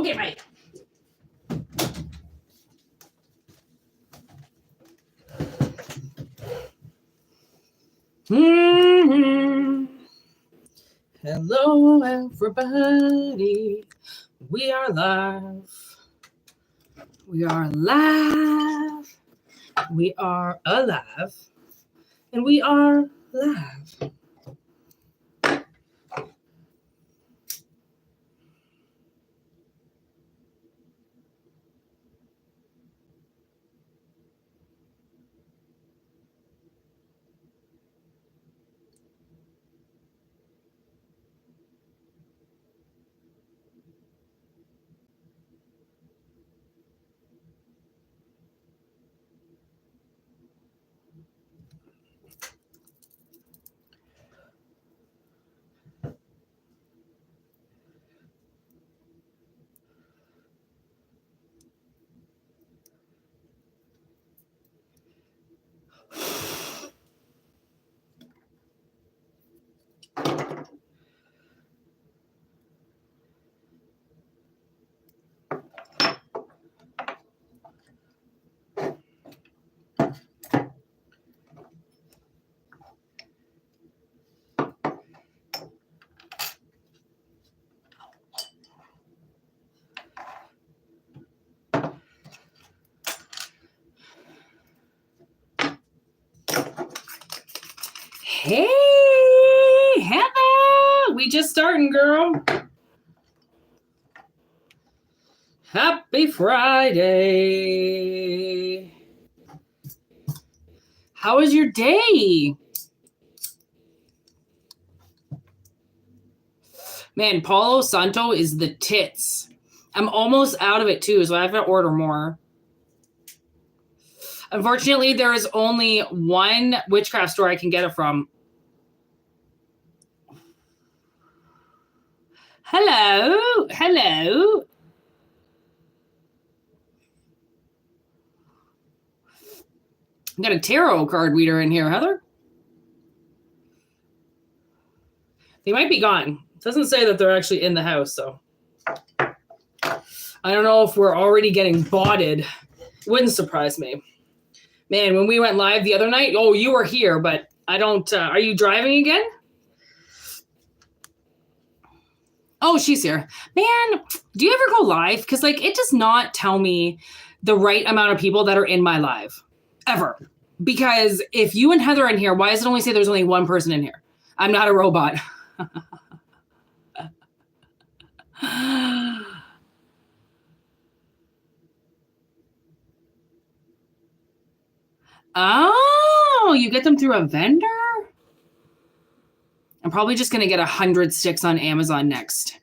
get my... Hello, everybody. We are live. We are live. We are alive. And we are live. Hey, Heather! We just starting, girl. Happy Friday. How was your day? Man, Palo Santo is the tits. I'm almost out of it too, so I have to order more. Unfortunately, there is only one witchcraft store I can get it from. Hello. Hello. Got a tarot card reader in here, Heather. They might be gone. It doesn't say that they're actually in the house, so. I don't know if we're already getting botted. Wouldn't surprise me. Man, when we went live the other night, oh, you were here, but I don't, are you driving again? Oh, she's here. Man, do you ever go live? Because, like, it does not tell me the right amount of people that are in my live. Ever. Because if you and Heather are in here, why does it only say there's only one person in here? I'm not a robot. Oh, you get them through a vendor? I'm probably just going to get 100 sticks on Amazon next.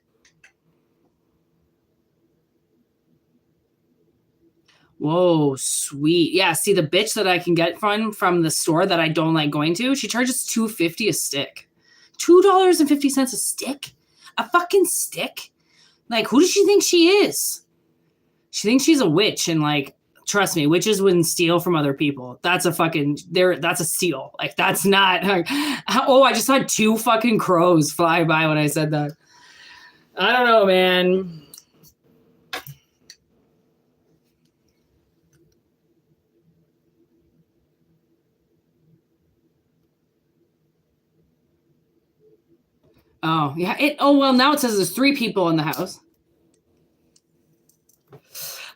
Whoa, sweet. Yeah, see the bitch that I can get from the store that I don't like going to, she charges $2.50 a stick. $2.50 a stick? A fucking stick? Like, who does she think she is? She thinks she's a witch, and, like, trust me, witches wouldn't steal from other people. That's a fucking, that's a steal. Like, that's not, like, oh, I just had 2 fucking crows fly by when I said that. I don't know, man. Oh, yeah. Well, now it says there's 3 people in the house.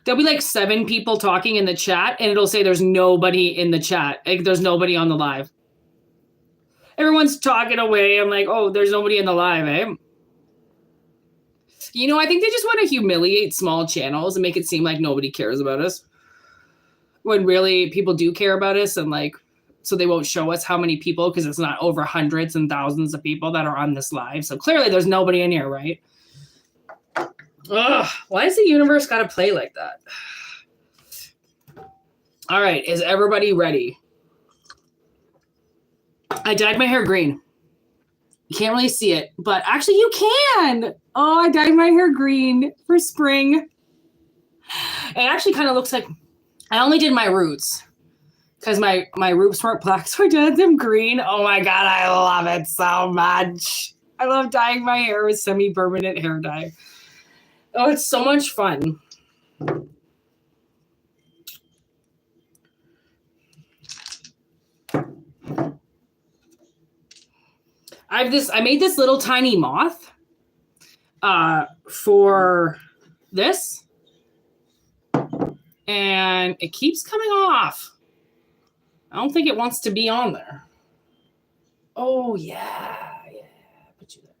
There'll be like 7 people talking in the chat, and it'll say there's nobody in the chat. Like, there's nobody on the live. Everyone's talking away. I'm like, oh, there's nobody in the live, eh? You know, I think they just want to humiliate small channels and make it seem like nobody cares about us. When really people do care about us, and, like, so they won't show us how many people, because it's not over hundreds and thousands of people that are on this live. So clearly there's nobody in here, right? Ugh, why does the universe got to play like that? All right, is everybody ready? I dyed my hair green. You can't really see it, but actually you can. Oh, I dyed my hair green for spring. It actually kind of looks like, I only did my roots because my roots weren't black, so I dyed them green. Oh my God, I love it so much. I love dyeing my hair with semi-permanent hair dye. Oh, it's so much fun. I made this little tiny moth for this, and it keeps coming off. I don't think it wants to be on there. Oh yeah. Put you there.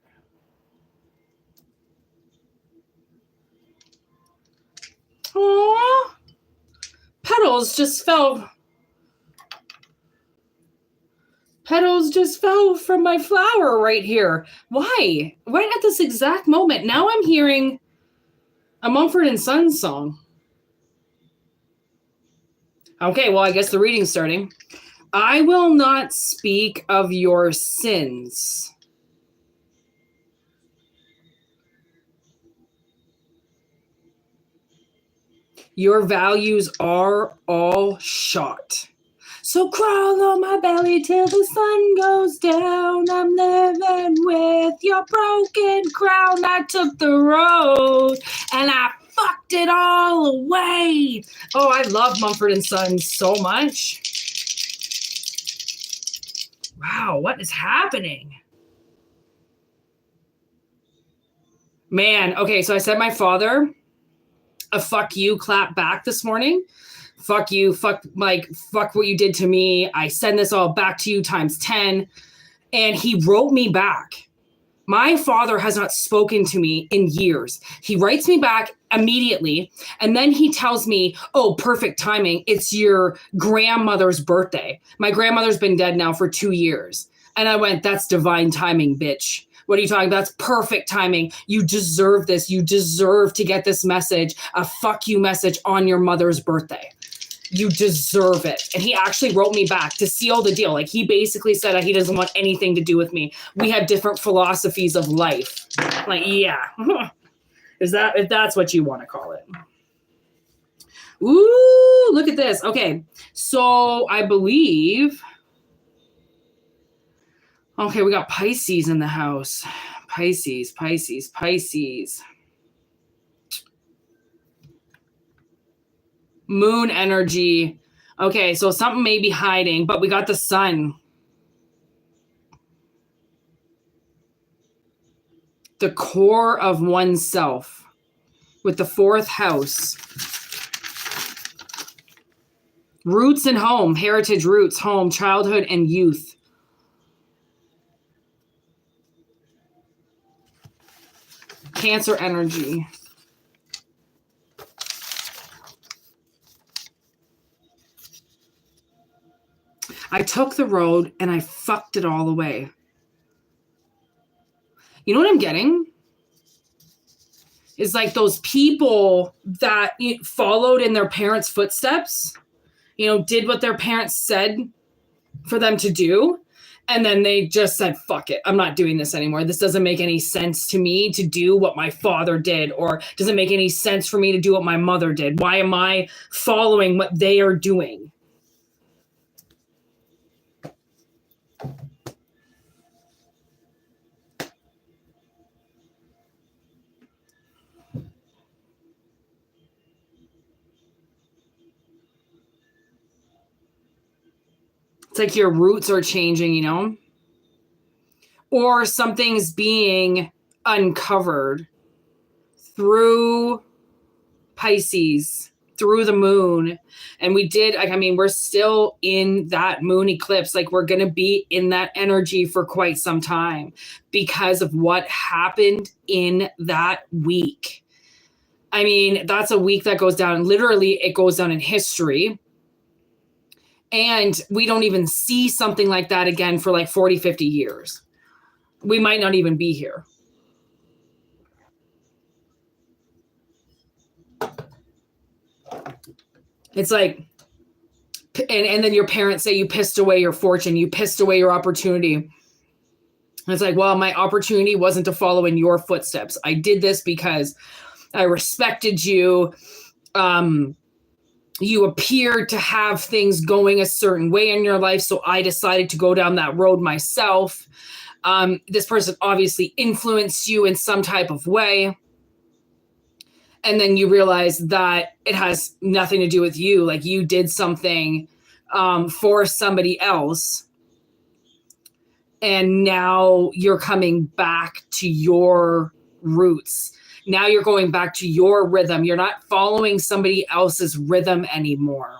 Aww. Petals just fell from my flower right here. Why? Right at this exact moment. Now I'm hearing a Mumford & Sons song. Okay, well, I guess the reading's starting. I will not speak of your sins. Your values are all shot. So crawl on my belly till the sun goes down. I'm living with your broken crown. I took the road and I fucked it all away. Oh, I love Mumford & Sons so much. Wow, what is happening? Man, okay, so I sent my father a fuck you clap back this morning. Fuck you, fuck what you did to me. I send this all back to you times 10. And he wrote me back. My father has not spoken to me in years. He writes me back immediately. And then he tells me, oh, perfect timing. It's your grandmother's birthday. My grandmother's been dead now for 2 years. And I went, that's divine timing, bitch. What are you talking about? That's perfect timing. You deserve this. You deserve to get this message, a fuck you message on your mother's birthday. You deserve it. And he actually wrote me back to seal the deal. Like, he basically said that he doesn't want anything to do with me. We have different philosophies of life. Like, yeah. If that's what you want to call it. Ooh, look at this. Okay. So I believe... Okay, we got Pisces in the house. Pisces. Moon energy. Okay, so something may be hiding, but we got the sun. The core of oneself with the 4th house. Roots and home, heritage roots, home, childhood, and youth. Cancer energy. I took the road and I fucked it all away. You know what I'm getting? Is like those people that followed in their parents' footsteps, did what their parents said for them to do. And then they just said, fuck it, I'm not doing this anymore. This doesn't make any sense to me to do what my father did, or doesn't make any sense for me to do what my mother did. Why am I following what they are doing? It's like your roots are changing, or something's being uncovered through Pisces, through the moon. And we're still in that moon eclipse. Like, we're going to be in that energy for quite some time because of what happened in that week. I mean, that's a week that goes down, literally it goes down in history. And we don't even see something like that again for like 40, 50 years. We might not even be here. It's like, and then your parents say you pissed away your fortune, you pissed away your opportunity. And it's like, well, my opportunity wasn't to follow in your footsteps. I did this because I respected you. You appeared to have things going a certain way in your life, so I decided to go down that road myself. This person obviously influenced you in some type of way. And then you realize that it has nothing to do with you. Like you did something for somebody else. And now you're coming back to your roots. Now you're going back to your rhythm. You're not following somebody else's rhythm anymore.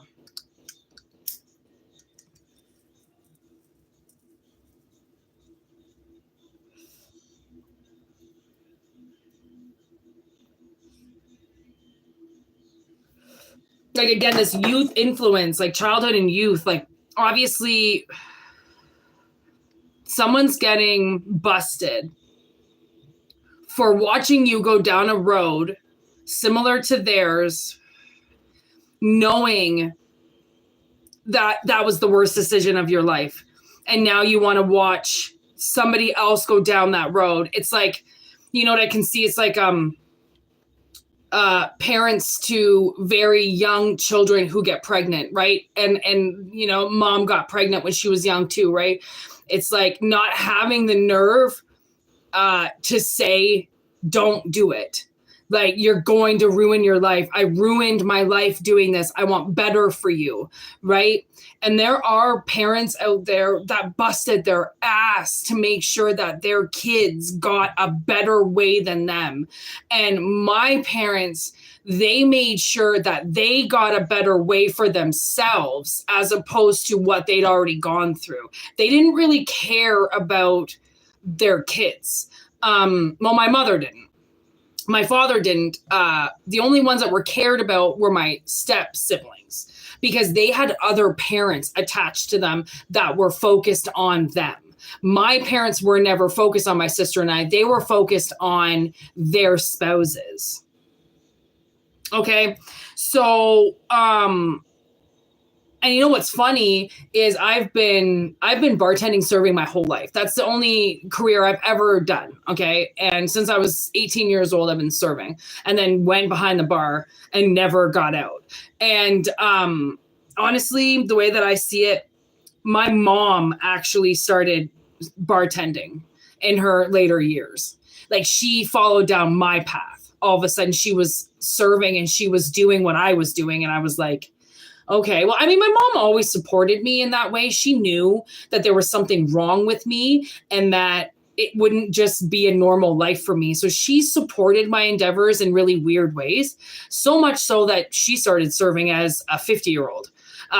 Like, again, this youth influence, like childhood and youth, like obviously someone's getting busted for watching you go down a road similar to theirs, knowing that that was the worst decision of your life. And now you want to watch somebody else go down that road. It's like, you know what I can see? It's like parents to very young children who get pregnant, right? And you know, mom got pregnant when she was young too, right? It's like not having the nerve to say, don't do it. Like, you're going to ruin your life. I ruined my life doing this. I want better for you, right? And there are parents out there that busted their ass to make sure that their kids got a better way than them. And my parents, they made sure that they got a better way for themselves as opposed to what they'd already gone through. They didn't really care about their kids. Well, my mother didn't. My father didn't. The only ones that were cared about were my step siblings because they had other parents attached to them that were focused on them. My parents were never focused on my sister and I. They were focused on their spouses. Okay. So, and you know what's funny is I've been bartending, serving my whole life. That's the only career I've ever done. Okay. And since I was 18 years old, I've been serving and then went behind the bar and never got out. And honestly, the way that I see it, my mom actually started bartending in her later years. Like, she followed down my path. All of a sudden she was serving and she was doing what I was doing. And I was like, okay, well, I mean, my mom always supported me in that way. She knew that there was something wrong with me and that it wouldn't just be a normal life for me. So she supported my endeavors in really weird ways, so much so that she started serving as a 50-year-old.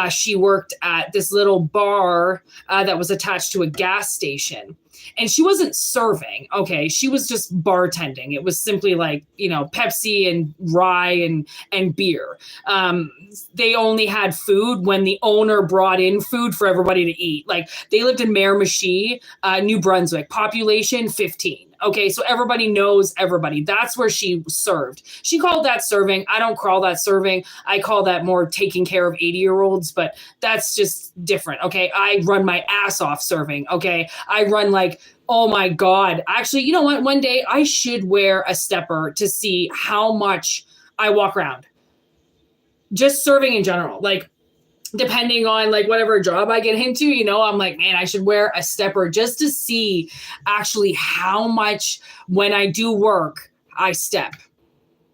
She worked at this little bar that was attached to a gas station. And she wasn't serving, okay? She was just bartending. It was simply like, you know, Pepsi and rye and beer. They only had food when the owner brought in food for everybody to eat. Like, they lived in Miramichi, New Brunswick, population 15. Okay, so everybody knows everybody. That's where she served. She called that serving. I don't call that serving. I call that more taking care of 80-year-olds, but that's just different. Okay, I run my ass off serving. Okay, I run like, oh my God. Actually, you know what? One day I should wear a stepper to see how much I walk around. Just serving in general. Like, depending on like whatever job I get into, you know, I'm like, man, I should wear a stepper just to see actually how much when I do work, I step,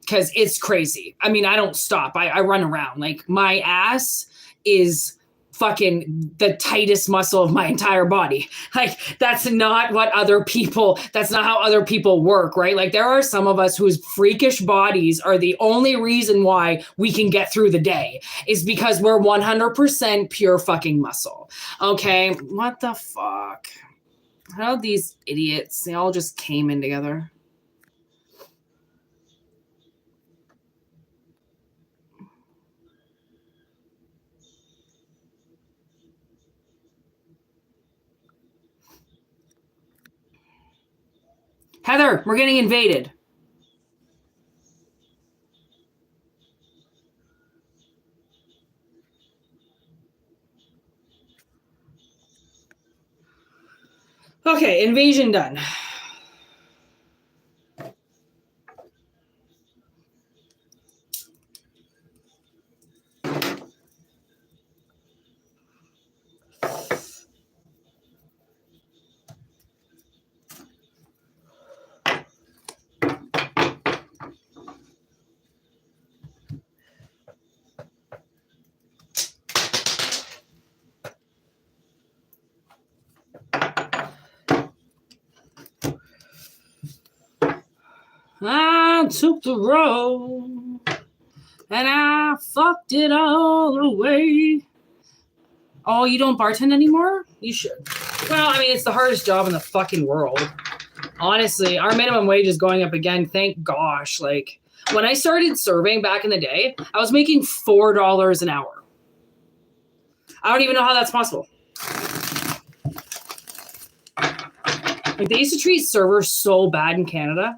because it's crazy. I mean, I don't stop. I run around. Like, my ass is fucking the tightest muscle of my entire body. Like, that's not how other people work, right? Like, there are some of us whose freakish bodies are the only reason why we can get through the day, is because we're 100% pure fucking muscle. Okay, what the fuck? How these idiots, they all just came in together. Heather, we're getting invaded. Okay, invasion done. I took the road and I fucked it all away. Oh, you don't bartend anymore? You should. Well, I mean, it's the hardest job in the fucking world. Honestly, our minimum wage is going up again. Thank gosh. Like, when I started serving back in the day, I was making $4 an hour. I don't even know how that's possible. Like, they used to treat servers so bad in Canada.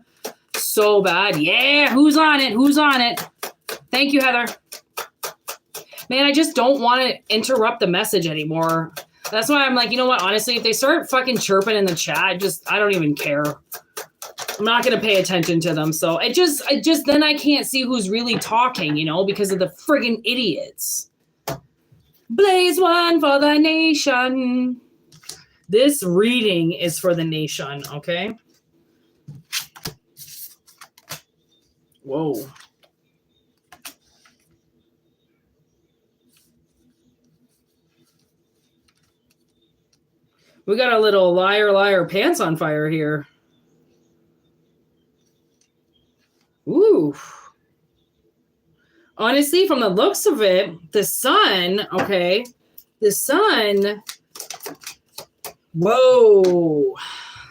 So bad. Yeah, who's on it? Who's on it? Thank you, Heather. Man, I just don't want to interrupt the message anymore. That's why I'm like, you know what? Honestly, if they start fucking chirping in the chat, I don't even care. I'm not going to pay attention to them. So it just, then I can't see who's really talking, you know, because of the friggin' idiots. Blaze one for the nation. This reading is for the nation, okay? Whoa. We got a little liar, liar, pants on fire here. Ooh. Honestly, from the looks of it, the sun, okay, the sun, whoa.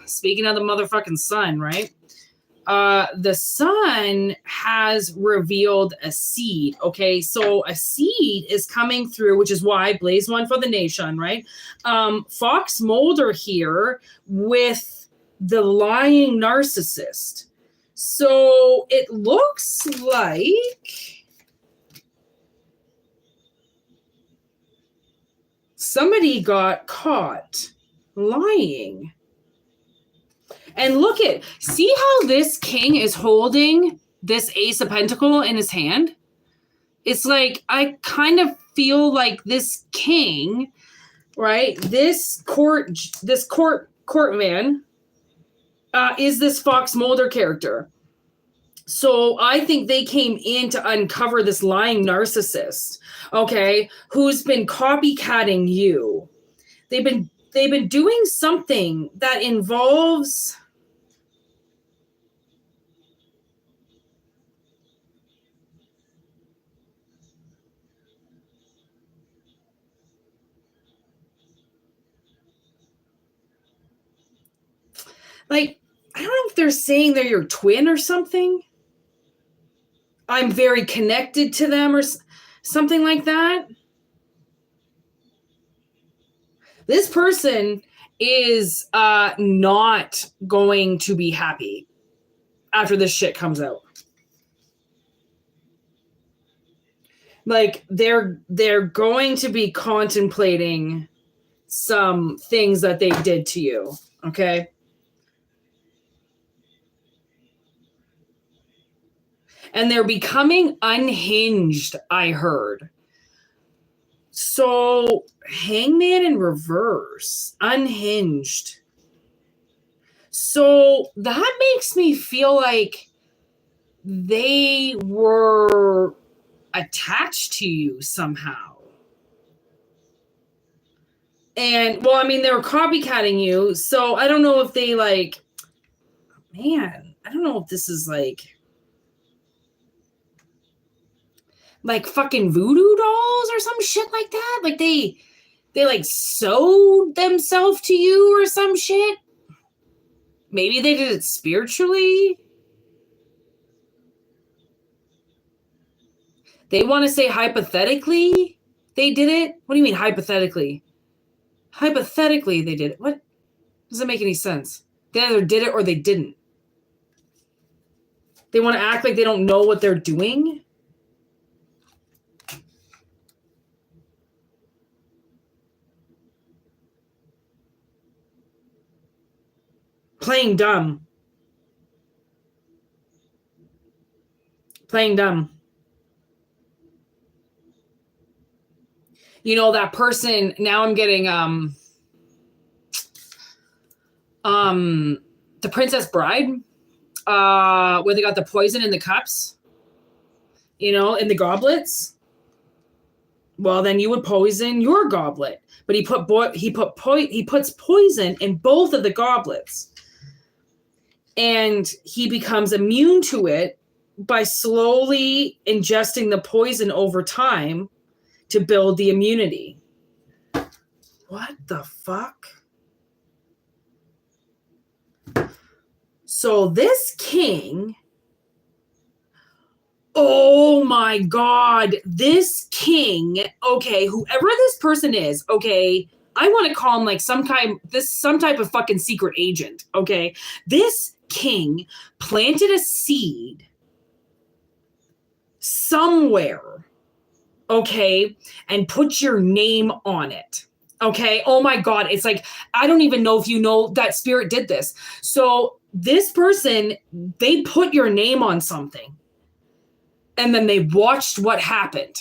Speaking of the motherfucking sun, right? The sun has revealed a seed, okay? So a seed is coming through, which is why Blaze one for the nation, right? Fox Mulder here with the lying narcissist. So it looks like somebody got caught lying. And see how this king is holding this Ace of Pentacles in his hand? It's like, I kind of feel like this king, right? This court man is this Fox Mulder character. So I think they came in to uncover this lying narcissist, okay, who's been copycatting you. They've been doing something that involves like, I don't know if they're saying they're your twin or something. I'm very connected to them or something like that. This person is not going to be happy after this shit comes out. Like, they're going to be contemplating some things that they did to you, okay? And they're becoming unhinged, I heard. So, Hangman in reverse, unhinged. So, that makes me feel like they were attached to you somehow. And, well, I mean, they were copycatting you. So, I don't know if they, like, man, I don't know if this is like fucking voodoo dolls or some shit like that. Like they like sewed themselves to you or some shit. Maybe they did it spiritually. They want to say hypothetically they did it. What do you mean hypothetically? Hypothetically they did it. What? Doesn't make any sense. They either did it or they didn't. They want to act like they don't know what they're doing. Playing dumb. Playing dumb. You know, that person, now I'm getting The Princess Bride, where they got the poison in the cups, you know, in the goblets. Well, then you would poison your goblet. But he puts poison in both of the goblets. and he becomes immune to it by slowly ingesting the poison over time to build the immunity. What the fuck? So this king, oh my God, this king, okay, whoever this person is, okay, I want to call him like some type of fucking secret agent, okay? This king planted a seed somewhere, okay, and put your name on it. Okay. Oh my God. It's like, I don't even know if you know that spirit did this. So this person, they put your name on something and then they watched what happened.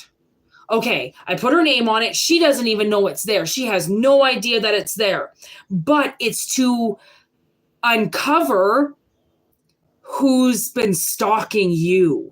Okay. I put her name on it. She doesn't even know it's there. She has no idea that it's there, but it's to uncover who's been stalking you.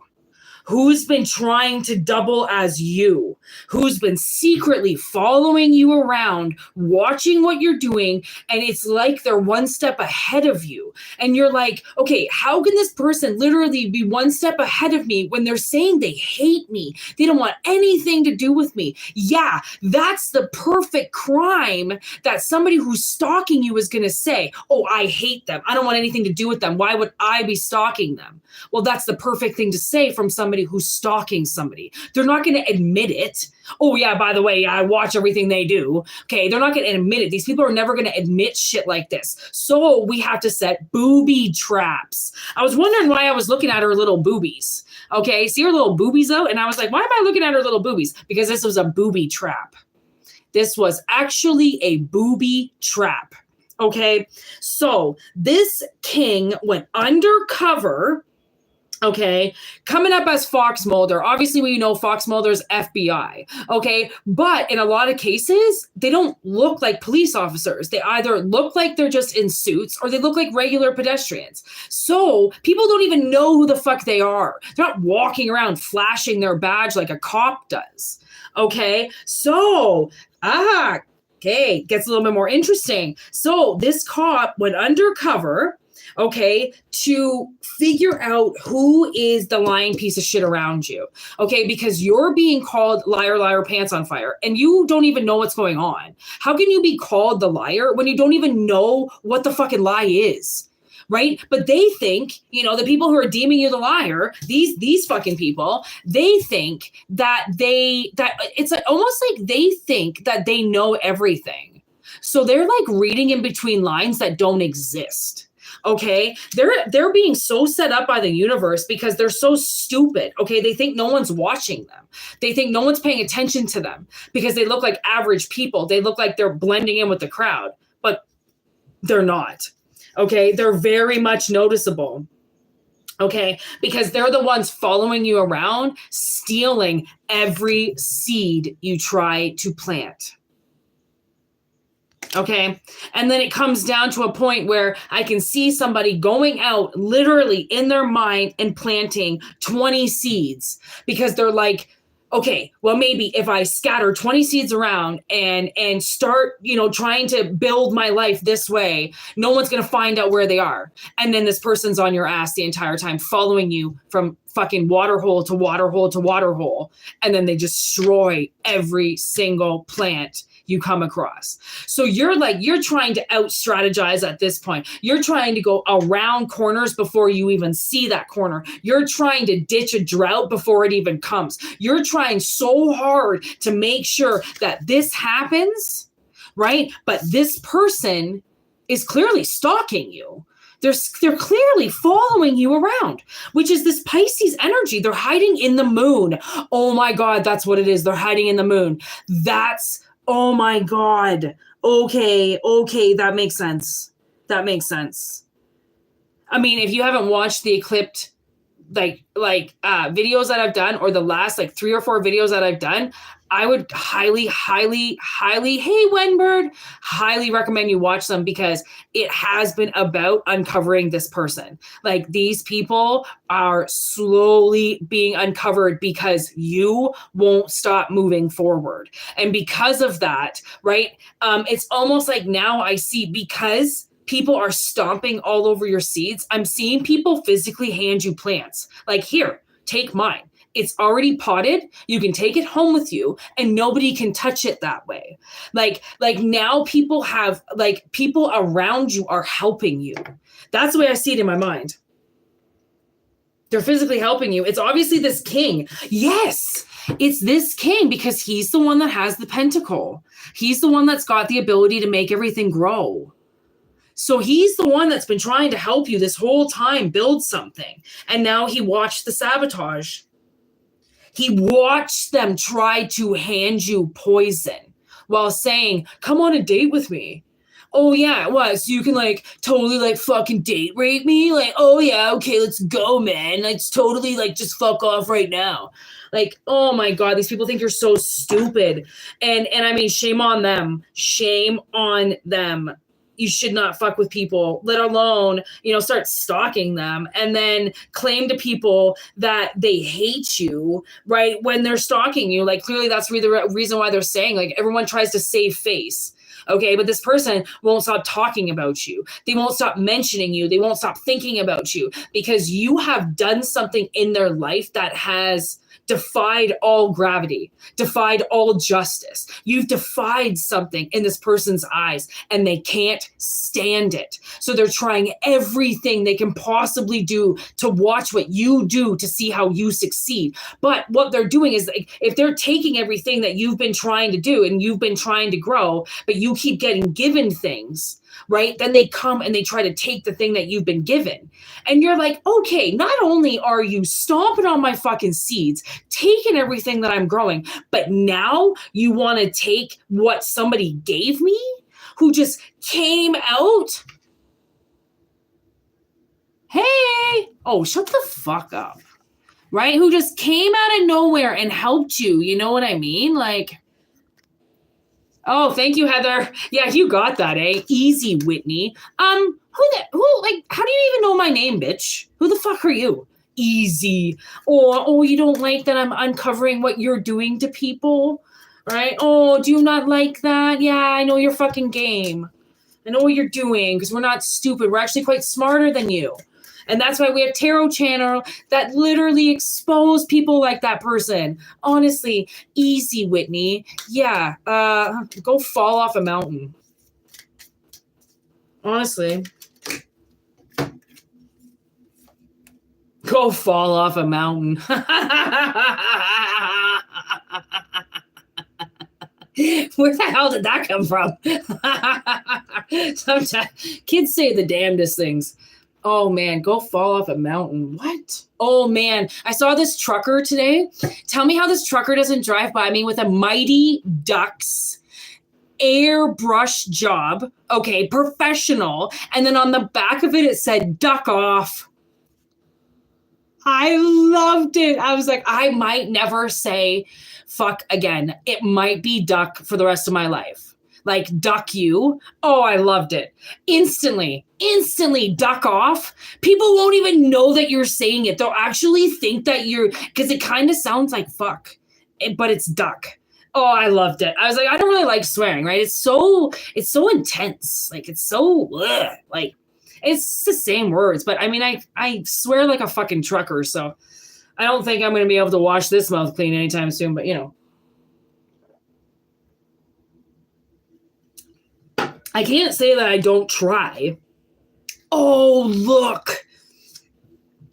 Who's been trying to double as you, who's been secretly following you around, watching what you're doing, and it's like they're one step ahead of you. And you're like, okay, how can this person literally be one step ahead of me when they're saying they hate me? They don't want anything to do with me. Yeah, that's the perfect crime that somebody who's stalking you is going to say. Oh, I hate them. I don't want anything to do with them. Why would I be stalking them? Well, that's the perfect thing to say from somebody who's stalking somebody. They're not going to admit it. Oh yeah, by the way, I watch everything they do. Okay, they're not going to admit it. These people are never going to admit shit like this. So we have to set booby traps. I was wondering why I was looking at her little boobies. Okay, see her little boobies out? And I was like, why am I looking at her little boobies? Because this was a booby trap. This was actually a booby trap. Okay, so this king went undercover. Okay, coming up as Fox Mulder. Obviously, we know Fox Mulder's FBI. Okay, but in a lot of cases, they don't look like police officers. They either look like they're just in suits or they look like regular pedestrians. So people don't even know who the fuck they are. They're not walking around flashing their badge like a cop does. Okay, so, okay, gets a little bit more interesting. So this cop went undercover, okay, to figure out who is the lying piece of shit around you, okay, because you're being called liar, liar, pants on fire, and you don't even know what's going on. How can you be called the liar when you don't even know what the fucking lie is? Right? But they think, you know, the people who are deeming you the liar, these fucking people, they think that it's like, almost like they think that they know everything. So they're like reading in between lines that don't exist. Okay, they're being so set up by the universe because they're so stupid. Okay, they think no one's watching them. They think no one's paying attention to them because they look like average people. They look like they're blending in with the crowd, but they're not. Okay, they're very much noticeable. Okay, because they're the ones following you around, stealing every seed you try to plant. Okay. And then it comes down to a point where I can see somebody going out literally in their mind and planting 20 seeds because they're like, okay, well, maybe if I scatter 20 seeds around and start, you know, trying to build my life this way, no one's going to find out where they are. And then this person's on your ass the entire time, following you from fucking water hole to water hole to water hole. And then they destroy every single plant you come across. So you're trying to out strategize at this point. You're trying to go around corners before you even see that corner. You're trying to ditch a drought before it even comes. You're trying so hard to make sure that this happens, right? But this person is clearly stalking you. They're clearly following you around, which is this Pisces energy. They're hiding in the moon. Oh my God, that's what it is. They're hiding in the moon. Oh my God. Okay. That makes sense. I mean, if you haven't watched the eclipsed videos that I've done, or the last 3 or 4 videos that I've done, I would highly, hey, Wenbird, highly recommend you watch them because it has been about uncovering this person. Like, these people are slowly being uncovered because you won't stop moving forward. And because of that, right, it's almost like now I see, because People are stomping all over your seeds. I'm seeing people physically hand you plants. Like, here, take mine. It's already potted. You can take it home with you and nobody can touch it that way. Like now people have, like, people around you are helping you. That's the way I see it in my mind. They're physically helping you. It's obviously this king. Yes, it's this king because he's the one that has the pentacle. He's the one that's got the ability to make everything grow. So he's the one that's been trying to help you this whole time build something. And now he watched the sabotage. He watched them try to hand you poison while saying, come on a date with me. Oh, yeah, what? So you can, like, totally, like, fucking date rape me? Like, oh, yeah, okay, let's go, man. Let's totally, like, just fuck off right now. Like, oh, my God, these people think you're so stupid. And I mean, shame on them. Shame on them. You should not fuck with people, let alone, start stalking them and then claim to people that they hate you, right, when they're stalking you. Like, clearly that's the reason why they're saying, like, everyone tries to save face. Okay, but this person won't stop talking about you. They won't stop mentioning you. They won't stop thinking about you because you have done something in their life that has defied all gravity, defied all justice. You've defied something in this person's eyes and they can't stand it. So they're trying everything they can possibly do to watch what you do to see how you succeed. But what they're doing is, like, if they're taking everything that you've been trying to do and you've been trying to grow, but you keep getting given things, right? Then they come and they try to take the thing that you've been given. And you're like, okay, not only are you stomping on my fucking seeds, taking everything that I'm growing, but now you want to take what somebody gave me who just came out. Hey, oh, shut the fuck up, right? Who just came out of nowhere and helped you. You know what I mean? Like, oh, thank you, Heather. Yeah, you got that, eh? Easy, Whitney. How do you even know my name, bitch? Who the fuck are you? Easy. Oh, you don't like that I'm uncovering what you're doing to people, right? Oh, do you not like that? Yeah, I know your fucking game. I know what you're doing because we're not stupid. We're actually quite smarter than you. And that's why we have Tarot Channel that literally expose people like that person. Honestly, easy, Whitney. Yeah, go fall off a mountain. Honestly. Go fall off a mountain. Where the hell did that come from? Sometimes kids say the damnedest things. Oh, man, go fall off a mountain. What? Oh, man, I saw this trucker today. Tell me how this trucker doesn't drive by me with a Mighty Ducks airbrush job. Okay, professional. And then on the back of it said, duck off. I loved it. I was like, I might never say fuck again. It might be duck for the rest of my life. Like, duck you. Oh, I loved it. Instantly duck off. People won't even know that you're saying it. They'll actually think that you're, because it kind of sounds like fuck, but it's duck. Oh, I loved it. I was like, I don't really like swearing, right? It's so intense. Like, it's so, like, it's the same words. But I mean, I swear like a fucking trucker. So I don't think I'm going to be able to wash this mouth clean anytime soon, but I can't say that I don't try. Oh, look.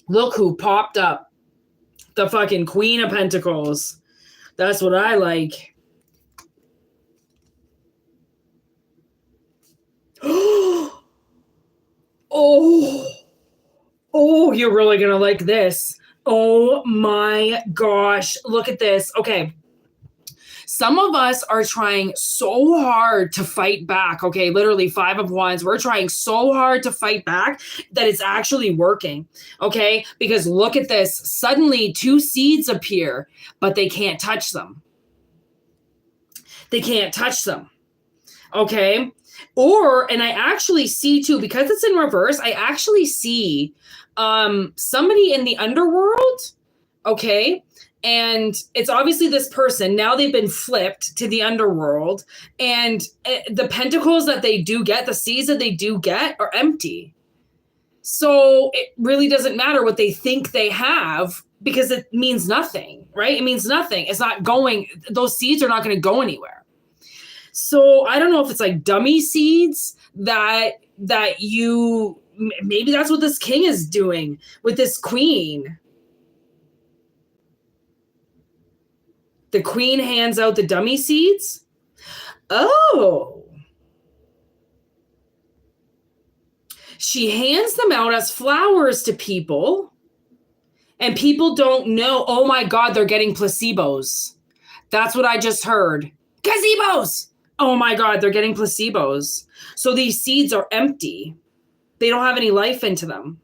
Look who popped up. The fucking Queen of Pentacles. That's what I like. Oh, you're really going to like this. Oh my gosh. Look at this. Okay. Some of us are trying so hard to fight back. Okay, literally 5 of Wands. We're trying so hard to fight back that it's actually working. Okay, because look at this. Suddenly 2 seeds appear, but they can't touch them. They can't touch them. Okay, and I actually see too, because it's in reverse, I actually see somebody in the underworld Okay. And it's obviously this person. Now they've been flipped to the underworld. And the pentacles that they do get, the seeds that they do get are empty. So it really doesn't matter what they think they have because it means nothing, right? It means nothing. It's not going, those seeds are not going to go anywhere. So I don't know if it's like dummy seeds that you, maybe that's what this king is doing with this queen. The queen hands out the dummy seeds. Oh. She hands them out as flowers to people. And people don't know, oh my God, they're getting placebos. That's what I just heard. Gazebos. Oh my God, they're getting placebos. So these seeds are empty. They don't have any life into them.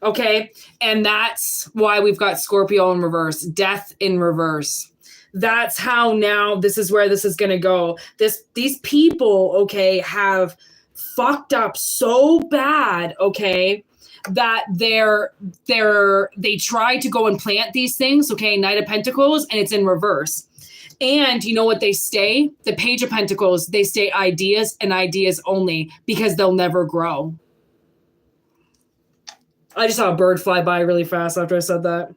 Okay. And that's why we've got Scorpio in reverse, death in reverse. That's how now this is where this is going to go. These people, okay, have fucked up so bad, okay, that they try to go and plant these things, okay, Knight of Pentacles, and it's in reverse. And you know what they stay? The Page of Pentacles, they stay ideas and ideas only because they'll never grow. I just saw a bird fly by really fast after I said that.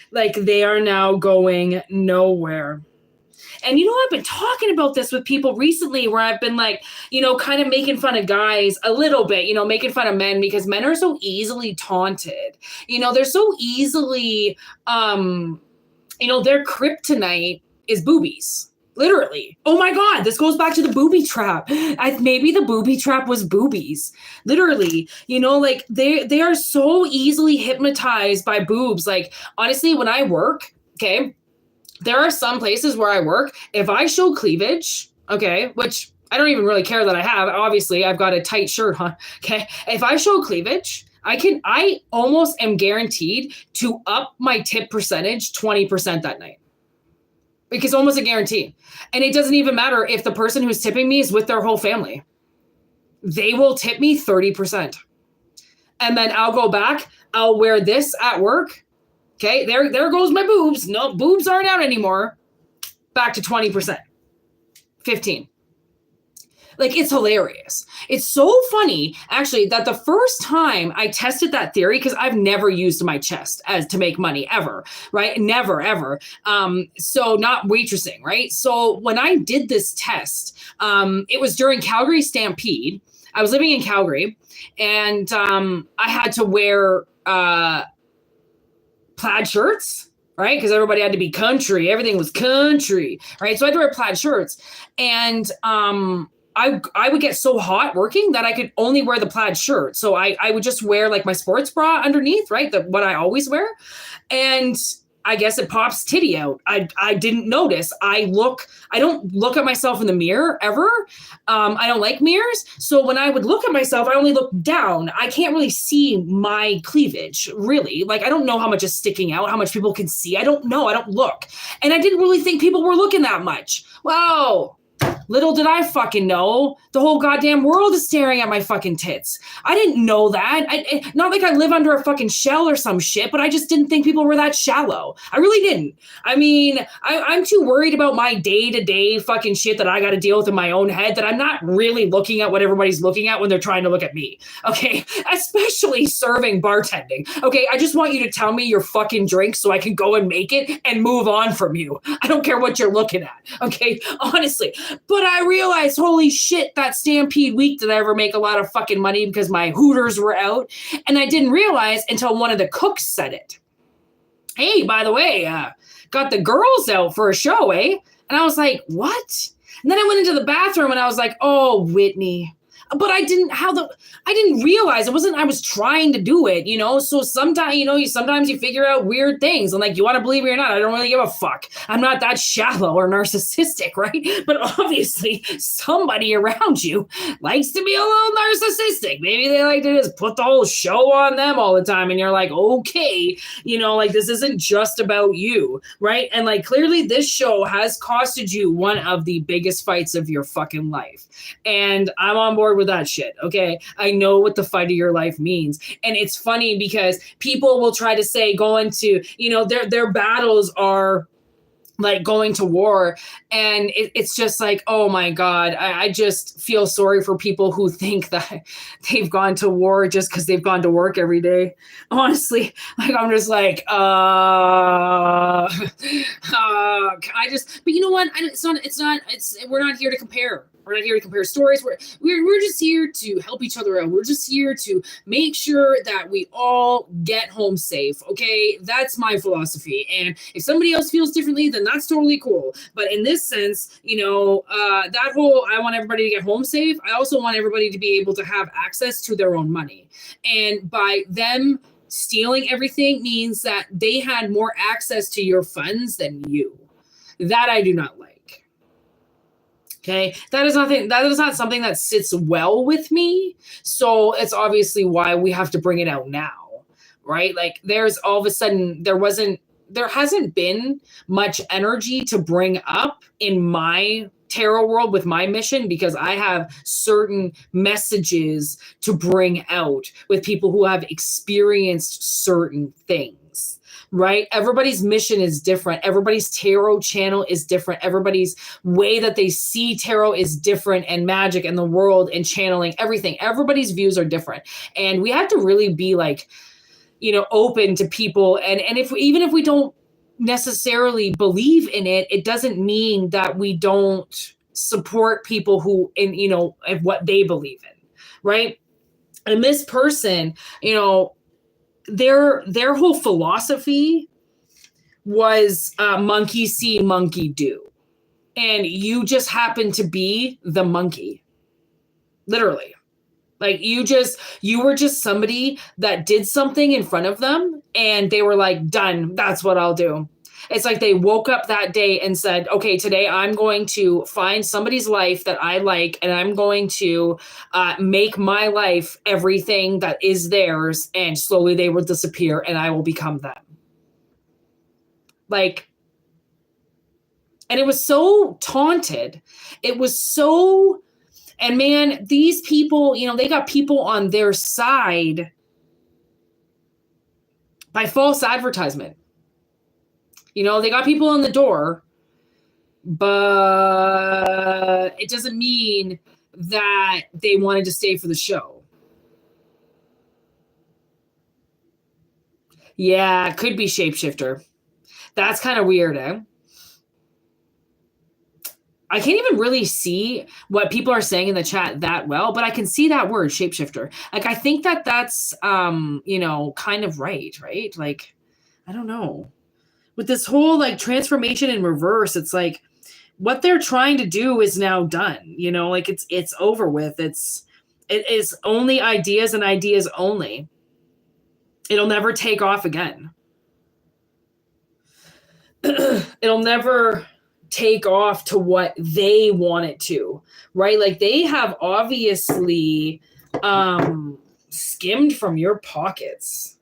Like, they are now going nowhere. And, you know, I've been talking about this with people recently where I've been like, you know, kind of making fun of guys a little bit, you know, making fun of men because men are so easily taunted. You know, they're so easily, you know, their kryptonite is boobies. Literally. Oh my God, this goes back to the booby trap. Maybe the booby trap was boobies. Literally, you know, like they are so easily hypnotized by boobs. Like, honestly, when I work, okay, there are some places where I work, if I show cleavage, okay, which I don't even really care that I have. Obviously, I've got a tight shirt on, okay? If I show cleavage, I almost am guaranteed to up my tip percentage 20% that night. Because almost a guarantee. And it doesn't even matter if the person who's tipping me is with their whole family. They will tip me 30%. And then I'll go back. I'll wear this at work. Okay, there goes my boobs. No, boobs aren't out anymore. Back to 20%. 15%. Like, it's hilarious. It's so funny, actually, that the first time I tested that theory, because I've never used my chest as to make money ever, right? Never, ever. So not waitressing, right? So when I did this test, it was during Calgary Stampede. I was living in Calgary, and I had to wear plaid shirts, right? Because everybody had to be country. Everything was country, right? So I had to wear plaid shirts. And I would get so hot working that I could only wear the plaid shirt. So I would just wear like my sports bra underneath, right? What I always wear. And I guess it pops titty out. I didn't notice. I don't look at myself in the mirror ever. I don't like mirrors. So when I would look at myself, I only look down. I can't really see my cleavage, really. Like, I don't know how much is sticking out, how much people can see. I don't know. I don't look. And I didn't really think people were looking that much. Wow. Little did I fucking know, the whole goddamn world is staring at my fucking tits. I didn't know that. Not like I live under a fucking shell or some shit, but I just didn't think people were that shallow. I really didn't. I mean, I'm too worried about my day-to-day fucking shit that I got to deal with in my own head that I'm not really looking at what everybody's looking at when they're trying to look at me. Okay? Especially serving bartending. Okay? I just want you to tell me your fucking drink so I can go and make it and move on from you. I don't care what you're looking at. Okay? Honestly. But I realized, holy shit, that Stampede week did I ever make a lot of fucking money because my Hooters were out. And I didn't realize until one of the cooks said it. Hey, by the way, got the girls out for a show, eh? And I was like, what? And then I went into the bathroom and I was like, oh, Whitney. But I didn't realize it wasn't, I was trying to do it, you know? So sometimes, you know, sometimes you figure out weird things and like, you want to believe it or not, I don't really give a fuck. I'm not that shallow or narcissistic, right? But obviously somebody around you likes to be a little narcissistic. Maybe they like to just put the whole show on them all the time. And you're like, okay, you know, like this isn't just about you, right? And like, clearly this show has costed you one of the biggest fights of your fucking life. And I'm on board board with that shit. Okay. I know what the fight of your life means. And it's funny because people will try to say going to, their battles are like going to war. And it's just like, oh my God, I just feel sorry for people who think that they've gone to war just because they've gone to work every day. Honestly, like, I'm just like, but you know what? We're not here to compare. We're not here to compare stories. We're just here to help each other out. We're just here to make sure that we all get home safe. Okay. That's my philosophy. And if somebody else feels differently, then that's totally cool. But in this sense, that whole, I want everybody to get home safe. I also want everybody to be able to have access to their own money. And by them stealing everything means that they had more access to your funds than you. That I do not like. Okay, that is not something that sits well with me. So it's obviously why we have to bring it out now, right? Like, there's all of a sudden there hasn't been much energy to bring up in my tarot world with my mission, because I have certain messages to bring out with people who have experienced certain things. Right? Everybody's mission is different. Everybody's tarot channel is different. Everybody's way that they see tarot is different, and magic and the world and channeling, everything. Everybody's views are different. And we have to really be like, open to people. And even if we don't necessarily believe in it, it doesn't mean that we don't support people who, of what they believe in. Right? And this person, their whole philosophy was monkey see, monkey do. And you just happen to be the monkey. Literally. Like, you were just somebody that did something in front of them, and they were like, done. That's what I'll do. It's like they woke up that day and said, okay, today I'm going to find somebody's life that I like, and I'm going to make my life everything that is theirs, and slowly they will disappear and I will become them. Like, and it was so taunted. It was so, and man, these people, they got people on their side by false advertisement. They got people in the door, but it doesn't mean that they wanted to stay for the show. Yeah, it could be shapeshifter. That's kind of weird, eh? I can't even really see what people are saying in the chat that well, but I can see that word, shapeshifter. Like, I think that's, kind of right? Like, I don't know. With this whole like transformation in reverse, it's like what they're trying to do is now done. Like, it's over with. It is only ideas and ideas only. It'll never take off again. It'll never take off to what they want it to, right? Like, they have obviously skimmed from your pockets.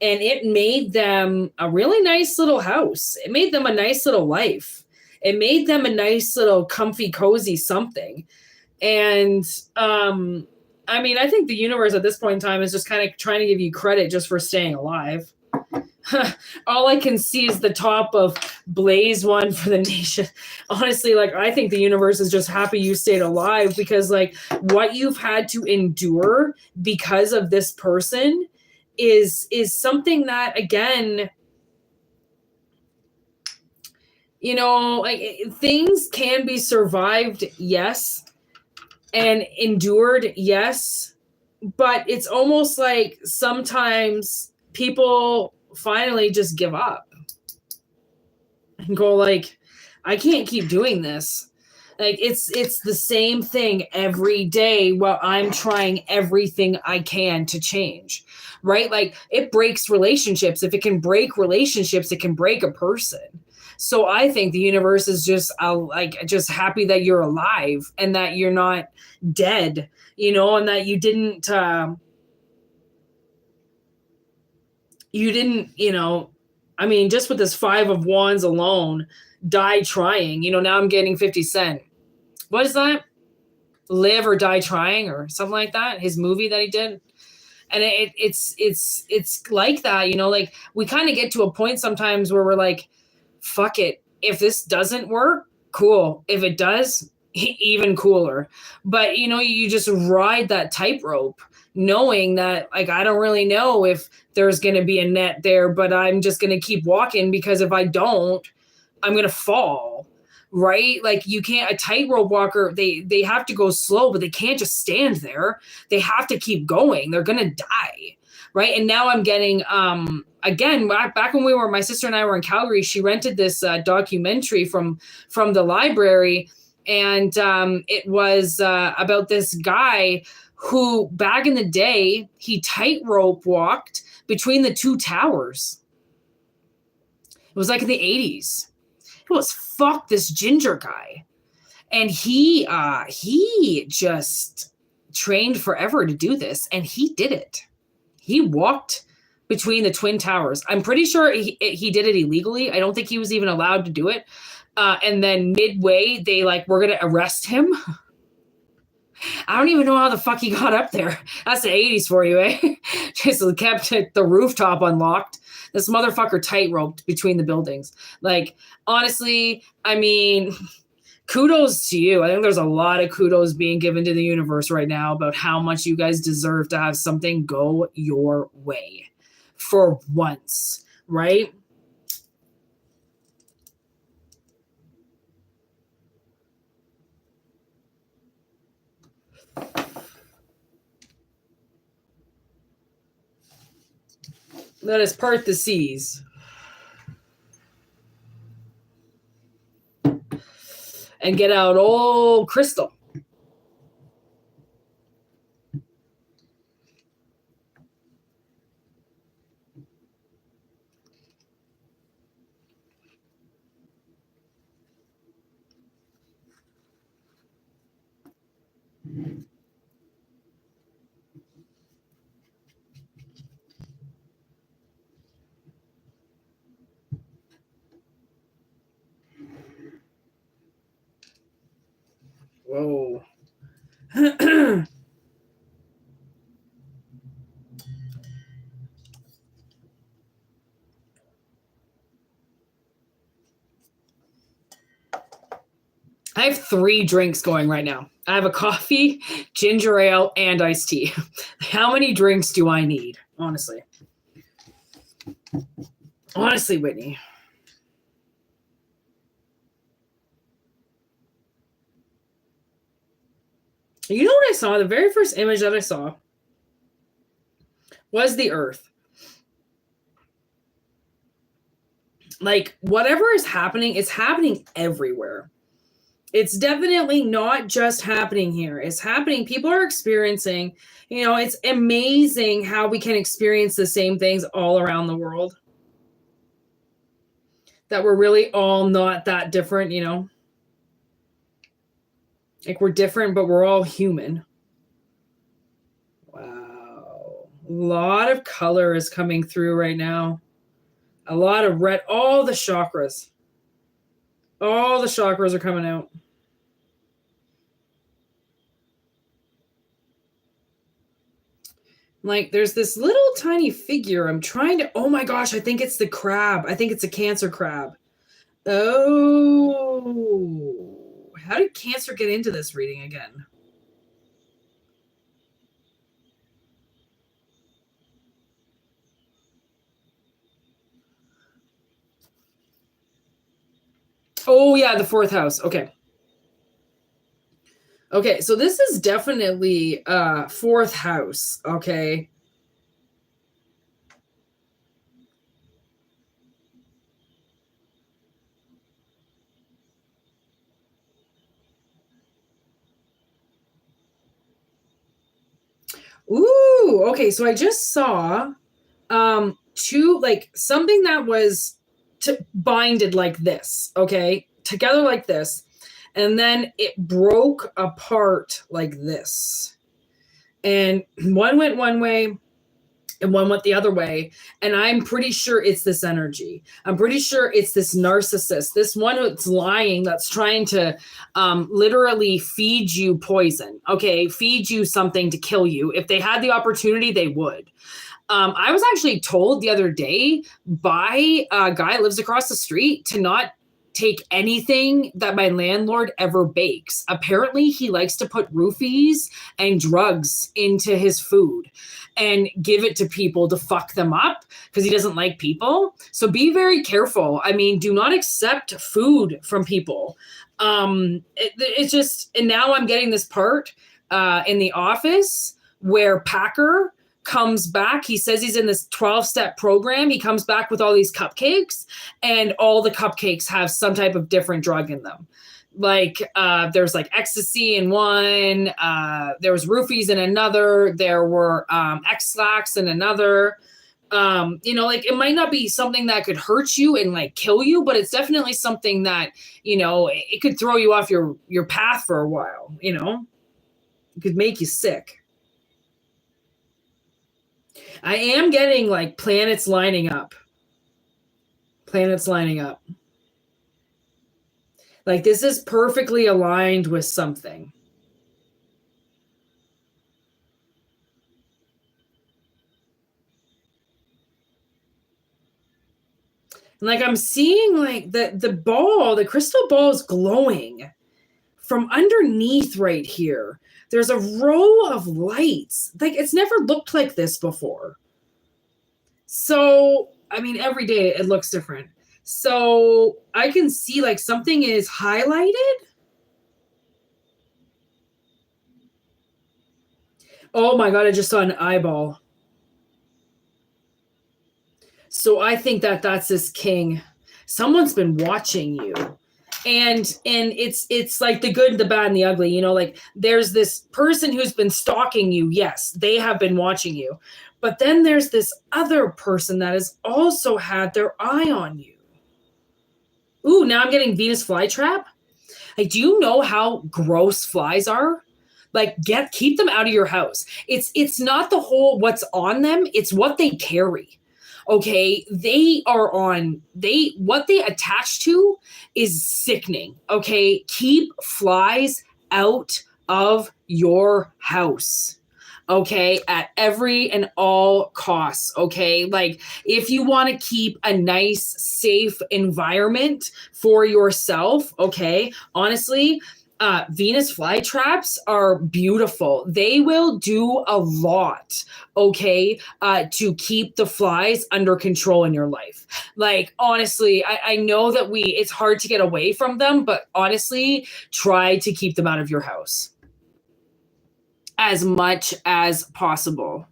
And it made them a really nice little house. It made them a nice little life. It made them a nice little comfy, cozy something. And I think the universe at this point in time is just kind of trying to give you credit just for staying alive. All I can see is the top of Blaze one for the nation. Honestly, like, I think the universe is just happy you stayed alive, because like what you've had to endure because of this person is something that, again, like, things can be survived, yes, and endured, yes, but it's almost like sometimes people finally just give up and go like, I can't keep doing this. Like, it's the same thing every day while I'm trying everything I can to change. Right? Like, it breaks relationships. If it can break relationships, it can break a person. So I think the universe is just just happy that you're alive and that you're not dead, and that you didn't, just with this 5 of Wands alone, die trying. Now I'm getting 50 Cent. What is that? Live or Die Trying or something like that. His movie that he did. And it's like that, you know, like we kind of get to a point sometimes where we're like, fuck it. If this doesn't work, cool. If it does, even cooler. But, you know, you just ride that tightrope knowing that, like, I don't really know if there's going to be a net there, but I'm just going to keep walking because if I don't, I'm going to fall. Right? Like you can't, a tightrope walker, they have to go slow, but they can't just stand there. They have to keep going. They're going to die. Right. And now I'm getting, again, back when my sister and I were in Calgary, she rented this documentary from the library. And it was about this guy who back in the day, he tightrope walked between the two towers. It was like in the 80s. It was fuck this ginger guy. And he just trained forever to do this. And he did it. He walked between the Twin Towers. I'm pretty sure he did it illegally. I don't think he was even allowed to do it. And then midway, they we're going to arrest him. I don't even know how the fuck he got up there. That's the 80s for you, eh? Just kept the rooftop unlocked. This motherfucker tight-roped between the buildings. Like, honestly, I mean, kudos to you. I think there's a lot of kudos being given to the universe right now about how much you guys deserve to have something go your way for once, right? Let us part the seas. And get out old crystal. Whoa. I have 3 drinks going right now. I have a coffee, ginger ale, and iced tea. How many drinks do I need? Honestly. Honestly, Whitney. You know what I saw? The very first image that I saw was the Earth. Like, whatever is happening, it's happening everywhere. It's definitely not just happening here. It's happening. People are experiencing, you know, it's amazing how we can experience the same things all around the world. That we're really all not that different, you know. Like we're different, but we're all human. Wow. A lot of color is coming through right now. A lot of red. All the chakras. All the chakras are coming out. Like there's this little tiny figure. I'm trying to, oh my gosh, I think it's the crab. I think it's a Cancer crab. Oh, how did Cancer get into this reading again? Oh yeah, the 4th house. Okay. Okay, so this is definitely 4th house, okay? Ooh, okay, so I just saw 2, like something that was binded like this, okay? Together like this. And then it broke apart like this. And one went one way and one went the other way. And I'm pretty sure it's this energy. I'm pretty sure it's this narcissist, this one that's lying, that's trying to literally feed you poison, okay? Feed you something to kill you. If they had the opportunity, they would. I was actually told the other day by a guy who lives across the street to not take anything that my landlord ever bakes. Apparently, he likes to put roofies and drugs into his food and give it to people to fuck them up because he doesn't like people. So be very careful. I mean, do not accept food from people. It's just, and now I'm getting this part in the office where Packer comes back. He says he's in this 12-step program. He comes back with all these cupcakes, and all the cupcakes have some type of different drug in them. Like there's like ecstasy in one, there was roofies in another, there were X-Lax in another. You know, like it might not be something that could hurt you and like kill you, but it's definitely something that, you know, it could throw you off your path for a while, you know? It could make you sick. I am getting like planets lining up. Planets lining up. Like this is perfectly aligned with something. Like I'm seeing like the ball, the crystal ball is glowing from underneath right here. There's a row of lights. Like it's never looked like this before. So, I mean, every day it looks different. So I can see like something is highlighted. Oh my God, I just saw an eyeball. So I think that that's this king. Someone's been watching you. And it's like the good, the bad, and the ugly, you know, like there's this person who's been stalking you. Yes, they have been watching you. But then there's this other person that has also had their eye on you. Ooh, now I'm getting Venus flytrap. Like, do you know how gross flies are? Like, keep them out of your house. It's not the whole what's on them, it's what they carry. Okay, what they attach to is sickening. Okay, keep flies out of your house. Okay, at every and all costs. Okay, like if you want to keep a nice, safe environment for yourself, okay, honestly, Venus flytraps are beautiful. They will do a lot, okay, to keep the flies under control in your life. Like, honestly, I know that it's hard to get away from them, but honestly, try to keep them out of your house as much as possible.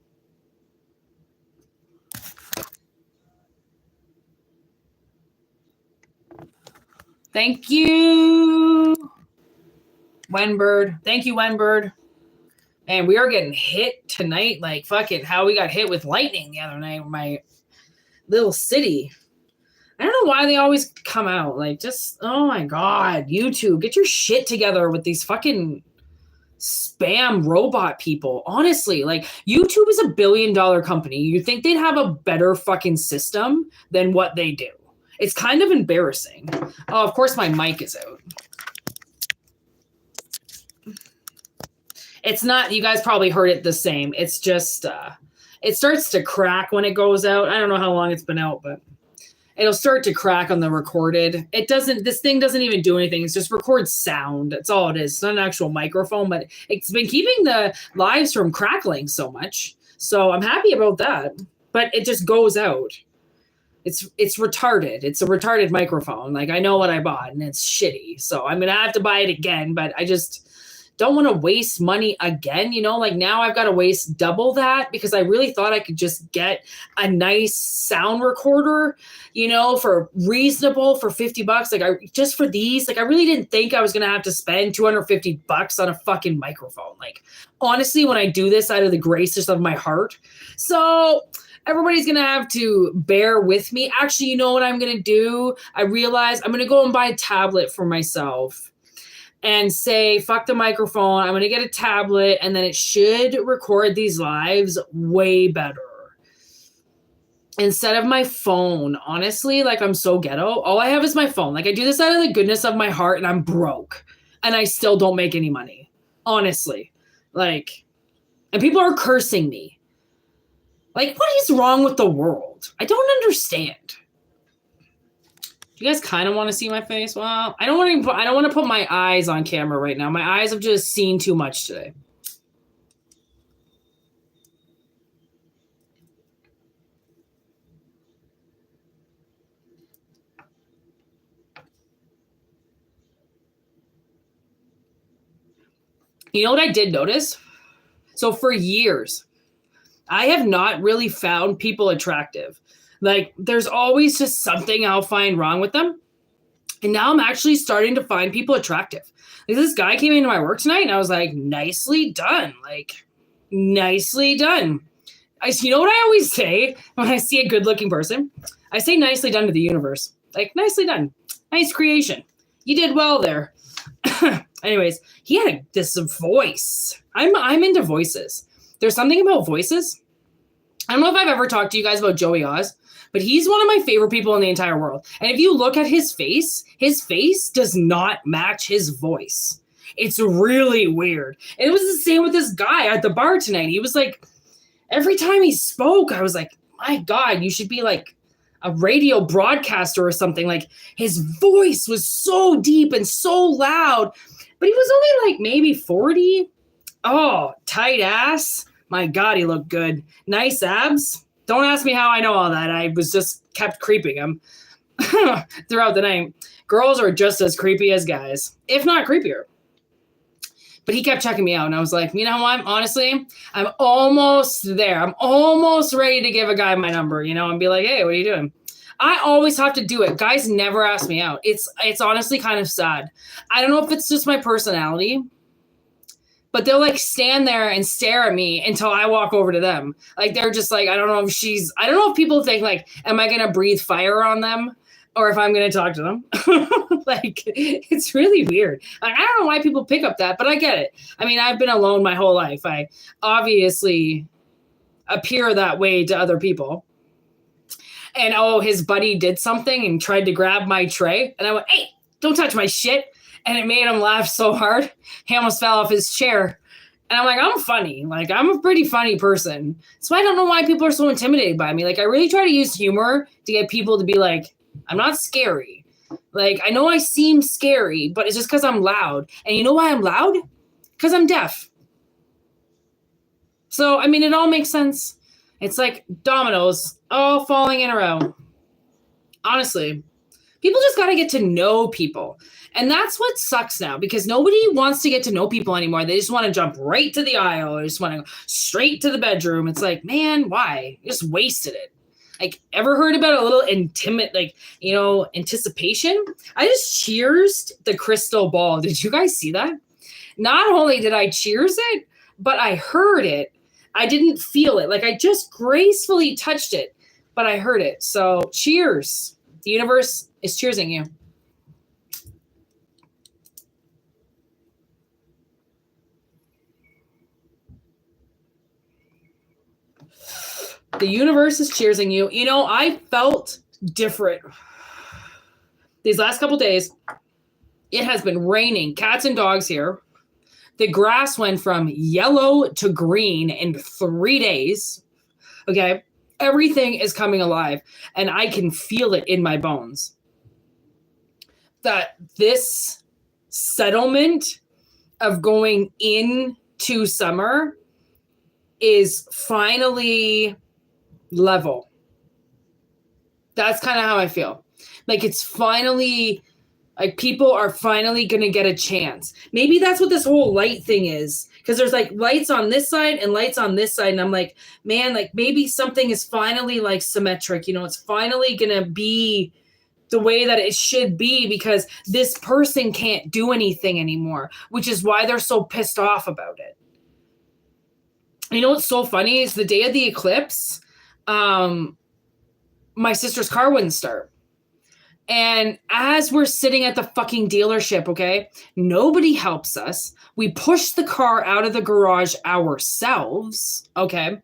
Thank you, Wenbird. Thank you, Wenbird. And we are getting hit tonight. Like, fucking how we got hit with lightning the other night in my little city. I don't know why they always come out. Like, just, oh my God, YouTube, get your shit together with these fucking spam robot people. Honestly, like YouTube is $1 billion company. You think they'd have a better fucking system than what they do? It's kind of embarrassing. Oh, of course my mic is out. It's not, you guys probably heard it the same. It's just, it starts to crack when it goes out. I don't know how long it's been out, but it'll start to crack on the recorded. This thing doesn't even do anything. It's just records sound. That's all it is. It's not an actual microphone, but it's been keeping the lives from crackling so much. So I'm happy about that, but it just goes out. It's retarded. It's a retarded microphone. Like I know what I bought and it's shitty. So I'm going to have to buy it again, but I just don't want to waste money again. You know, like now I've got to waste double that because I really thought I could just get a nice sound recorder, you know, for reasonable for $50. Like just for these, like I really didn't think I was going to have to spend $250 on a fucking microphone. Like honestly, when I do this out of the graces of my heart. So everybody's going to have to bear with me. Actually, you know what I'm going to do? I realize I'm going to go and buy a tablet for myself and say, fuck the microphone. I'm going to get a tablet and then it should record these lives way better. instead of my phone, honestly, like I'm so ghetto. All I have is my phone. Like I do this out of the goodness of my heart and I'm broke and I still don't make any money. Honestly. Like, and people are cursing me. Like, what is wrong with the world? I don't understand. You guys kind of want to see my face? Well, I don't want to put my eyes on camera right now. My eyes have just seen too much today. You know what I did notice? So for years, I have not really found people attractive. Like there's always just something I'll find wrong with them. And now I'm actually starting to find people attractive. Like this guy came into my work tonight and I was like, nicely done. Like, nicely done. You know what I always say when I see a good looking person? I say nicely done to the universe. Like, nicely done. Nice creation. You did well there. Anyways, he had this voice. I'm into voices. There's something about voices. I don't know if I've ever talked to you guys about Joey Oz, but he's one of my favorite people in the entire world. And if you look at his face does not match his voice. It's really weird. And it was the same with this guy at the bar tonight. He was like, every time he spoke, I was like, my God, you should be like a radio broadcaster or something. Like his voice was so deep and so loud, but he was only like maybe 40. Oh, tight ass. My God, he looked good. Nice abs. Don't ask me how I know all that. I was just kept creeping him throughout the night. Girls are just as creepy as guys, if not creepier. But he kept checking me out. And I was like, you know what? Honestly, I'm almost there. I'm almost ready to give a guy my number, and be like, hey, what are you doing? I always have to do it. Guys never ask me out. It's honestly kind of sad. I don't know if it's just my personality, but they'll like stand there and stare at me until I walk over to them. Like they're just like, I don't know if people think like, am I going to breathe fire on them or if I'm going to talk to them? Like, it's really weird. Like, I don't know why people pick up that, but I get it. I mean, I've been alone my whole life. I obviously appear that way to other people. And his buddy did something and tried to grab my tray. And I went, hey, don't touch my shit. And it made him laugh so hard, he almost fell off his chair. And I'm like, I'm funny. Like, I'm a pretty funny person. So I don't know why people are so intimidated by me. Like, I really try to use humor to get people to be like, I'm not scary. Like, I know I seem scary, but it's just because I'm loud. And you know why I'm loud? Because I'm deaf. So, I mean, it all makes sense. It's like dominoes all falling in a row. Honestly, people just got to get to know people. And that's what sucks now because nobody wants to get to know people anymore. They just want to jump right to the aisle or just want to go straight to the bedroom. It's like, man, why? You just wasted it. Like, ever heard about a little anticipation? I just cheersed the crystal ball. Did you guys see that? Not only did I cheers it, but I heard it. I didn't feel it. Like, I just gracefully touched it, but I heard it. So cheers. The universe is cheersing you. The universe is cheersing you. I felt different these last couple days. It has been raining cats and dogs here. The grass went from yellow to green in 3 days. Okay. Everything is coming alive and I can feel it in my bones that this settlement of going into summer is finally level. That's kind of how I feel. Like it's finally, like people are finally going to get a chance. Maybe that's what this whole light thing is. Because there's like lights on this side and lights on this side. And I'm like, man, like maybe something is finally like symmetric. It's finally going to be the way that it should be because this person can't do anything anymore, which is why they're so pissed off about it. You know what's so funny is the day of the eclipse, my sister's car wouldn't start. And as we're sitting at the fucking dealership, okay, nobody helps us. We push the car out of the garage ourselves, okay?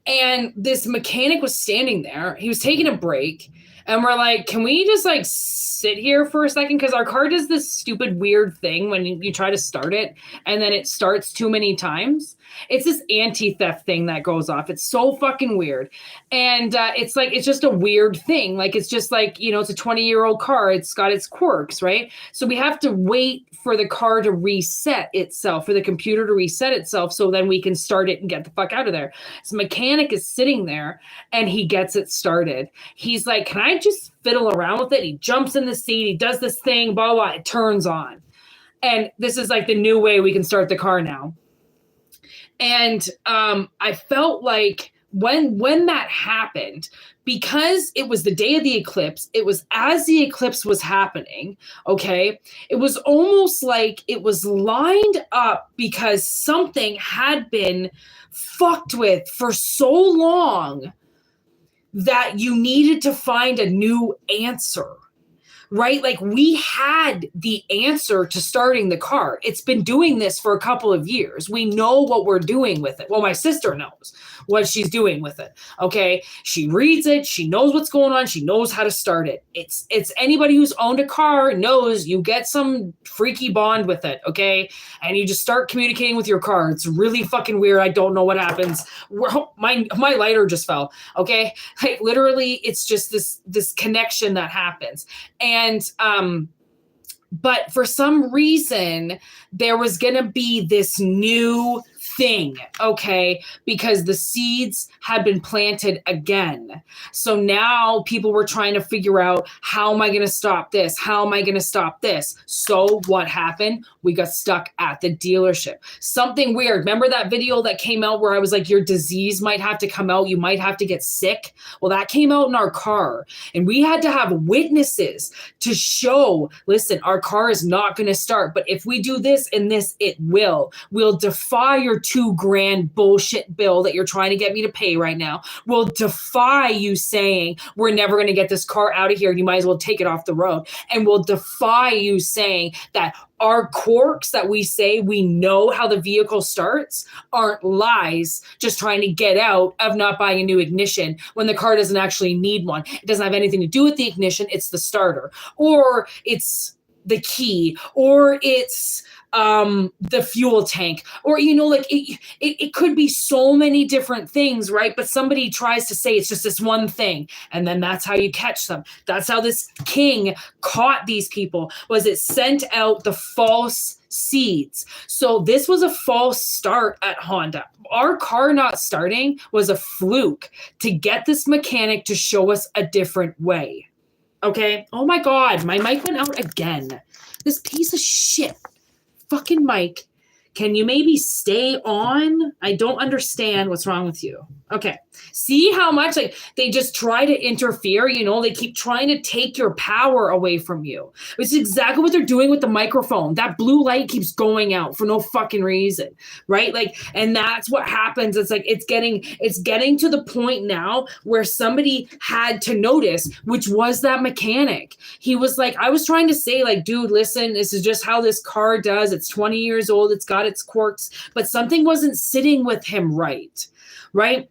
And this mechanic was standing there. He was taking a break. And we're like, can we just like sit here for a second? Because our car does this stupid weird thing when you try to start it and then it starts too many times. It's this anti-theft thing that goes off. It's so fucking weird. And it's like, it's just a weird thing. Like, it's just like, you know, it's a 20-year-old car. It's got its quirks, right? So we have to wait for the car to reset itself, for the computer to reset itself. So then we can start it and get the fuck out of there. So mechanic is sitting there and he gets it started. He's like, can I just fiddle around with it? He jumps in the seat. He does this thing, blah, blah, it turns on. And this is like the new way we can start the car now. And I felt like when that happened, because it was the day of the eclipse, it was as the eclipse was happening, okay? It was almost like it was lined up because something had been fucked with for so long that you needed to find a new answer. Right? Like we had the answer to starting the car. It's been doing this for a couple of years. We know what we're doing with it. Well, my sister knows what she's doing with it. Okay. She reads it. She knows what's going on. She knows how to start it. It's anybody who's owned a car knows you get some freaky bond with it. Okay. And you just start communicating with your car. It's really fucking weird. I don't know what happens. My lighter just fell. Okay. Like literally it's just this connection that happens. And, but for some reason, there was going to be this new thing, okay, because the seeds had been planted again. So now people were trying to figure out, how am I going to stop this? How am I going to stop this? So what happened? We got stuck at the dealership. Something weird. Remember that video that came out where I was like, your disease might have to come out. You might have to get sick. Well, that came out in our car and we had to have witnesses to show, listen, our car is not going to start, but if we do this and this, it will. We'll defy your $2,000 bullshit bill that you're trying to get me to pay right now. We'll defy you saying we're never going to get this car out of here. You might as well take it off the road. And we'll defy you saying that our quirks that we say we know how the vehicle starts aren't lies, just trying to get out of not buying a new ignition when the car doesn't actually need one. It doesn't have anything to do with the ignition. It's the starter, or it's the key, or it's the fuel tank, or, you know, like it could be so many different things, right? But somebody tries to say it's just this one thing. And then that's how you catch them. That's how this king caught these people, was it sent out the false seeds. So this was a false start at Honda. Our car not starting was a fluke to get this mechanic to show us a different way. Okay. Oh my God. My mic went out again. This piece of shit. Fucking mic. Can you maybe stay on? I don't understand what's wrong with you. Okay. See how much like they just try to interfere, you know, they keep trying to take your power away from you. Which is exactly what they're doing with the microphone. That blue light keeps going out for no fucking reason, right? Like, and that's what happens. It's like, it's getting to the point now where somebody had to notice, which was that mechanic. He was like, I was trying to say like, dude, listen, this is just how this car does. It's 20 years old. It's got its quirks, but something wasn't sitting with him right?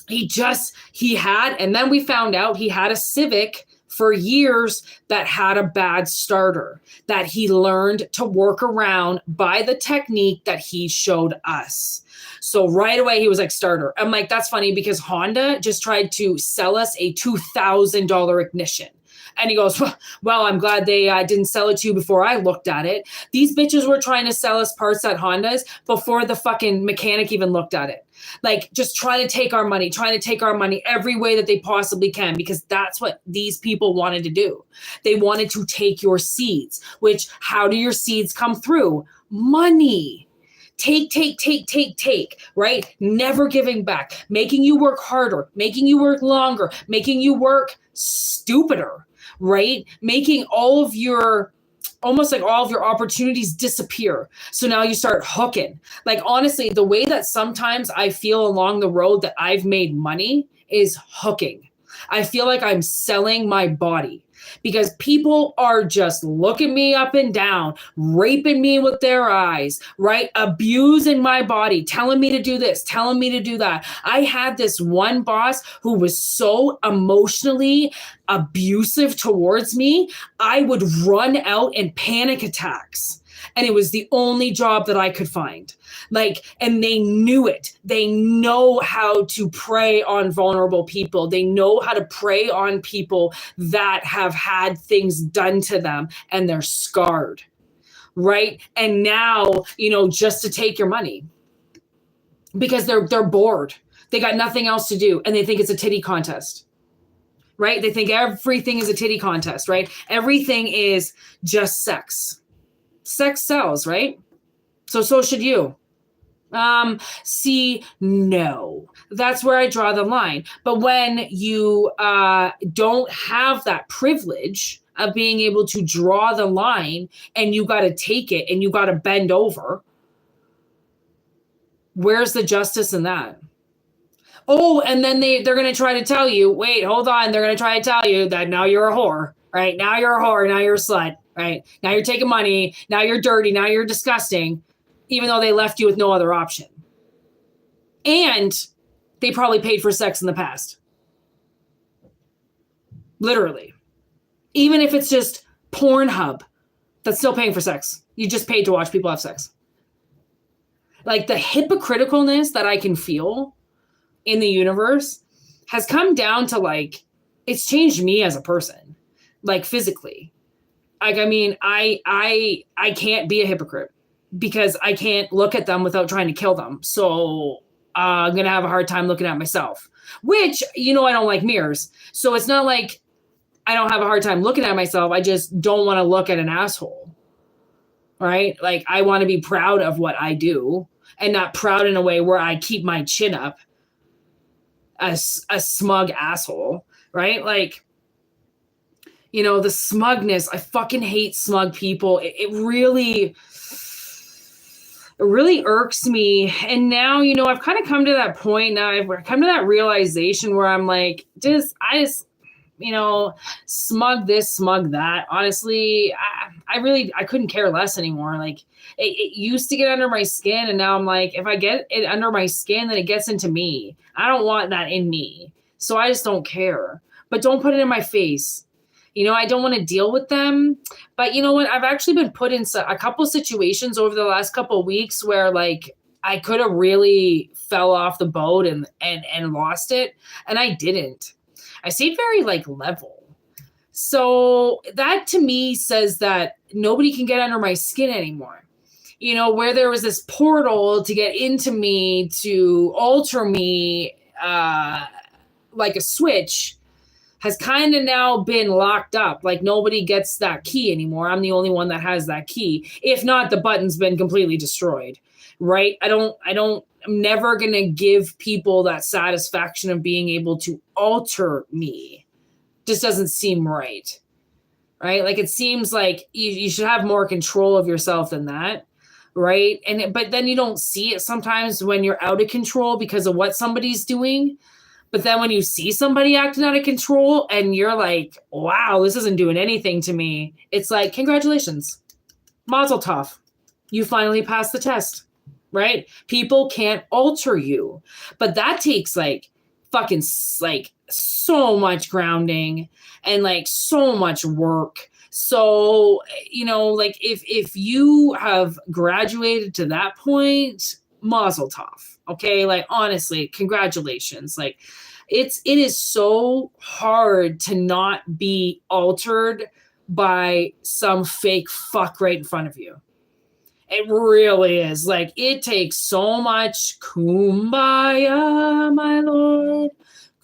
He had, and then we found out he had a Civic for years that had a bad starter that he learned to work around by the technique that he showed us. So right away he was like, starter. I'm like, that's funny because Honda just tried to sell us a $2,000 ignition. And he goes, well, I'm glad they didn't sell it to you before I looked at it. These bitches were trying to sell us parts at Hondas before the fucking mechanic even looked at it. Like, just trying to take our money every way that they possibly can, because that's what these people wanted to do. They wanted to take your seeds, which, how do your seeds come through? Money. Take, right? Never giving back, making you work harder, making you work longer, making you work stupider, right? Making almost like all of your opportunities disappear. So now you start hooking. Like, honestly, the way that sometimes I feel along the road that I've made money is hooking. I feel like I'm selling my body. because people are just looking me up and down, raping me with their eyes, right? Abusing my body, telling me to do this, telling me to do that. I had this one boss who was so emotionally abusive towards me, I would run out in panic attacks. And it was the only job that I could find. Like, and they knew it. They know how to prey on vulnerable people. They know how to prey on people that have had things done to them and they're scarred, right? And now, just to take your money because they're bored. They got nothing else to do and they think it's a titty contest. Right? They think everything is a titty contest, right? Everything is just sex. Sex sells, right? So should you. No, that's where I draw the line. But when you don't have that privilege of being able to draw the line and you got to take it and you got to bend over, where's the justice in that? Oh, and then they're going to try to tell you, wait, hold on. They're going to try to tell you that now you're a whore, right? Now you're a whore. Now you're a slut, right? Now you're taking money. Now you're dirty. Now you're disgusting, even though they left you with no other option. And they probably paid for sex in the past. Literally. Even if it's just Pornhub, that's still paying for sex. You just paid to watch people have sex. Like the hypocriticalness that I can feel in the universe has come down to like, it's changed me as a person, like physically. Like, I mean, I can't be a hypocrite because I can't look at them without trying to kill them. So I'm going to have a hard time looking at myself, which, I don't like mirrors. So it's not like I don't have a hard time looking at myself. I just don't want to look at an asshole, right? Like I want to be proud of what I do and not proud in a way where I keep my chin up as a smug asshole, right? Like, the smugness, I fucking hate smug people. It really irks me. And now, I've kind of come to that point now. I've come to that realization where I'm like, I just, smug this, smug that. Honestly, I couldn't care less anymore. Like it used to get under my skin. And now I'm like, if I get it under my skin, then it gets into me. I don't want that in me. So I just don't care, but don't put it in my face. I don't want to deal with them, but you know what? I've actually been put in a couple situations over the last couple of weeks where like I could have really fell off the boat and lost it. And I didn't. I stayed very like level. So that to me says that nobody can get under my skin anymore. Where there was this portal to get into me, to alter me like a switch, has kind of now been locked up. Like nobody gets that key anymore. I'm the only one that has that key. If not, the button's been completely destroyed, right? I'm never going to give people that satisfaction of being able to alter me. Just doesn't seem right, right? Like it seems like you should have more control of yourself than that, right? But then you don't see it sometimes when you're out of control because of what somebody's doing. But then when you see somebody acting out of control and you're like, wow, this isn't doing anything to me. It's like, congratulations. Mazel tov. You finally passed the test, right? People can't alter you. But that takes like fucking like so much grounding and like so much work. So, like if you have graduated to that point, mazel tov. Okay. Like honestly, congratulations. Like it is so hard to not be altered by some fake fuck right in front of you. It really is. Like it takes so much kumbaya, my lord.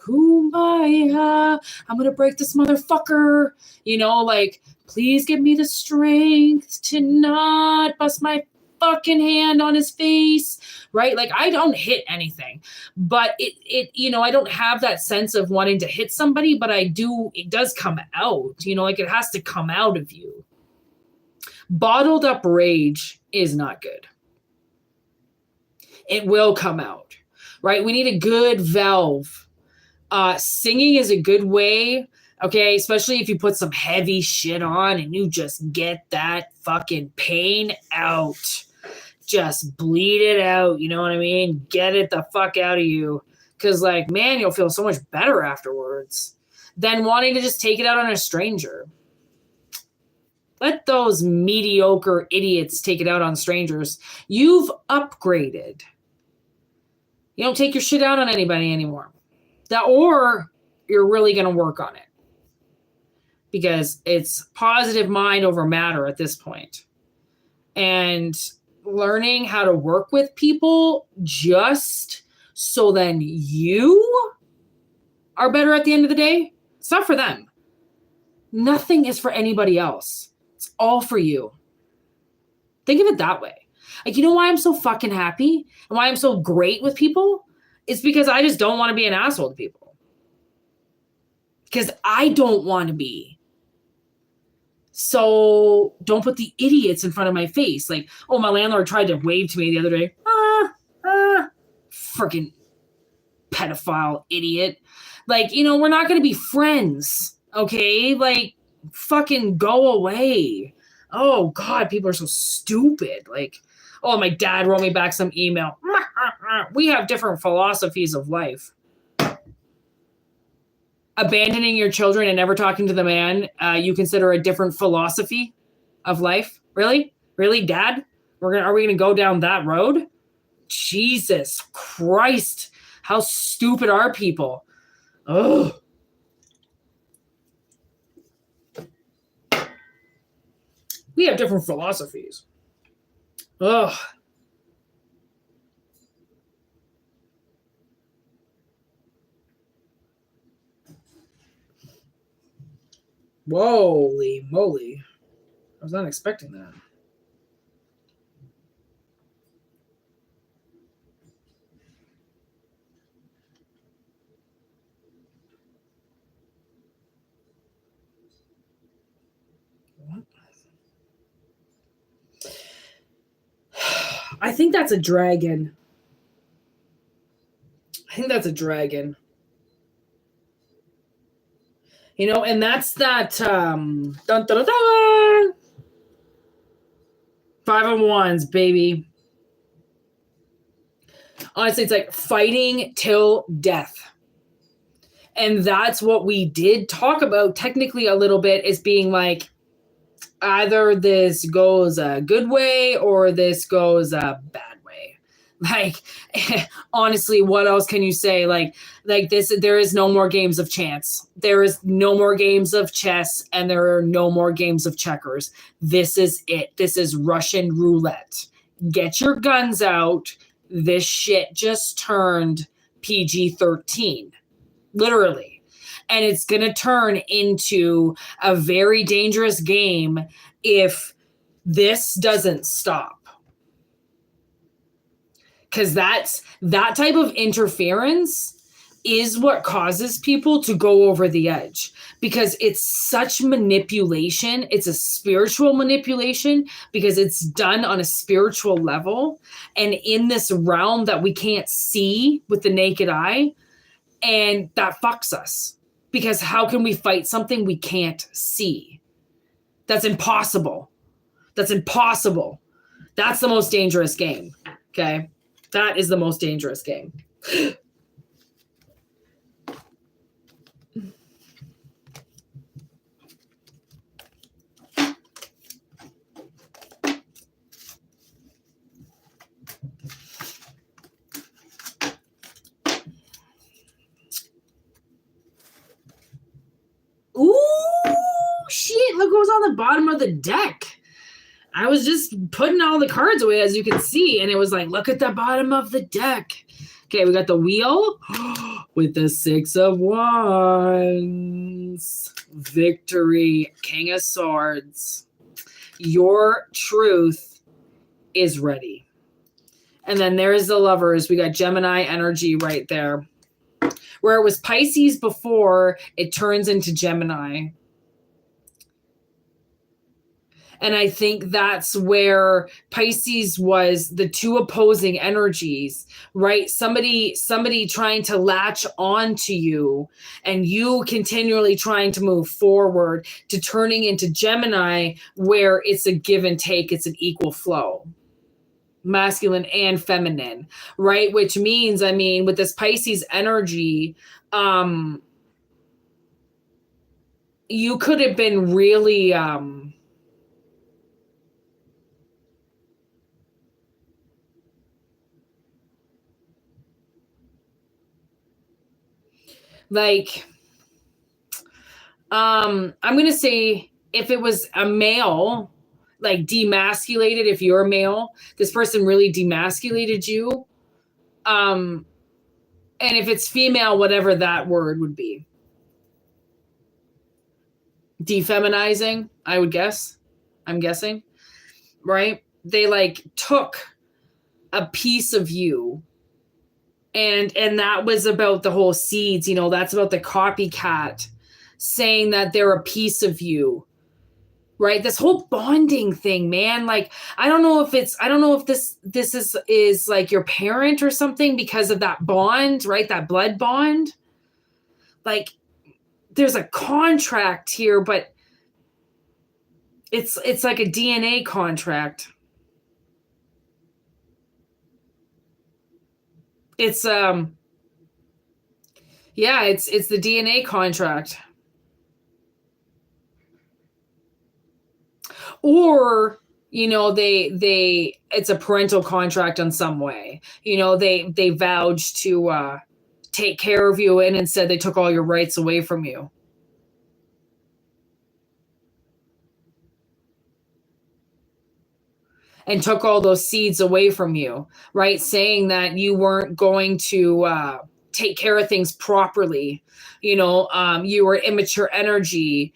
Kumbaya. I'm going to break this motherfucker. Like please give me the strength to not bust my fucking hand on his face, right? Like I don't hit anything, but it I don't have that sense of wanting to hit somebody, but it does come out, like it has to come out of you. Bottled up rage is not good. It will come out, right? We need a good valve. Singing is a good way Okay, especially if you put some heavy shit on and you just get that fucking pain out. Just bleed it out, you know what I mean? Get it the fuck out of you. Because, like, man, you'll feel so much better afterwards than wanting to just take it out on a stranger. Let those mediocre idiots take it out on strangers. You've upgraded. You don't take your shit out on anybody anymore. Or you're really going to work on it. Because it's positive mind over matter at this point. And learning how to work with people just so then you are better at the end of the day. It's not for them. Nothing is for anybody else. It's all for you. Think of it that way. Like, you know why I'm so fucking happy and why I'm so great with people? It's because I just don't want to be an asshole to people. Because I don't want to be. So don't put the idiots in front of my face. Like, oh, my landlord tried to wave to me the other day. Freaking pedophile idiot. Like, you know, we're not going to be friends. Okay? Like, fucking go away. Oh, God, people are so stupid. Like, oh, my dad wrote me back some email. We have different philosophies of life. Abandoning your children and never talking to the man, you consider a different philosophy of life? Really? Really, Dad? Are we gonna go down that road? Jesus Christ. How stupid are people? Ugh. We have different philosophies. Ugh. Holy moly. I was not expecting that. What? I think that's a dragon. You know, and that's that dun, dun, dun, dun. 5 of Wands, baby. Honestly, it's like fighting till death. And that's what we did talk about technically a little bit, is being like, either this goes a good way or this goes a bad way. Like, honestly, what else can you say? Like this, there is no more games of chance. There is no more games of chess, and there are no more games of checkers. This is it. This is Russian roulette. Get your guns out. This shit just turned PG-13. Literally. And it's going to turn into a very dangerous game if this doesn't stop. Because that type of interference is what causes people to go over the edge. Because it's such manipulation. It's a spiritual manipulation because it's done on a spiritual level and in this realm that we can't see with the naked eye. And that fucks us. Because how can we fight something we can't see? That's impossible. That's impossible. That's the most dangerous game. Okay? That is the most dangerous game. Ooh, shit. Look what was on the bottom of the deck. I was just putting all the cards away, as you can see, and it was like, look at the bottom of the deck. Okay, we got the wheel with the 6 of Wands. Victory, King of Swords. Your truth is ready. And then there's the Lovers. We got Gemini energy right there. Where it was Pisces before, it turns into Gemini. And I think that's where Pisces was the two opposing energies, right? Somebody trying to latch on to you and you continually trying to move forward, to turning into Gemini where it's a give and take, it's an equal flow. Masculine and feminine, right? Which means, I mean, with this Pisces energy, you could have been really like I'm gonna say if it was a male, like demasculated, if you're a male, this person really demasculated you. And if it's female, whatever that word would be. Defeminizing, I would guess. I'm guessing. Right? They like took a piece of you. And that was about the whole seeds, you know, that's about the copycat saying that they're a piece of you. Right? This whole bonding thing, man. Like, I don't know if this is like your parent or something because of that bond, right? That blood bond. Like, there's a contract here, but it's like a DNA contract. It's the DNA contract. Or, you know, they it's a parental contract in some way. You know, they vouched to take care of you, and instead they took all your rights away from you. And took all those seeds away from you, right? Saying that you weren't going to take care of things properly. You know, you were immature energy.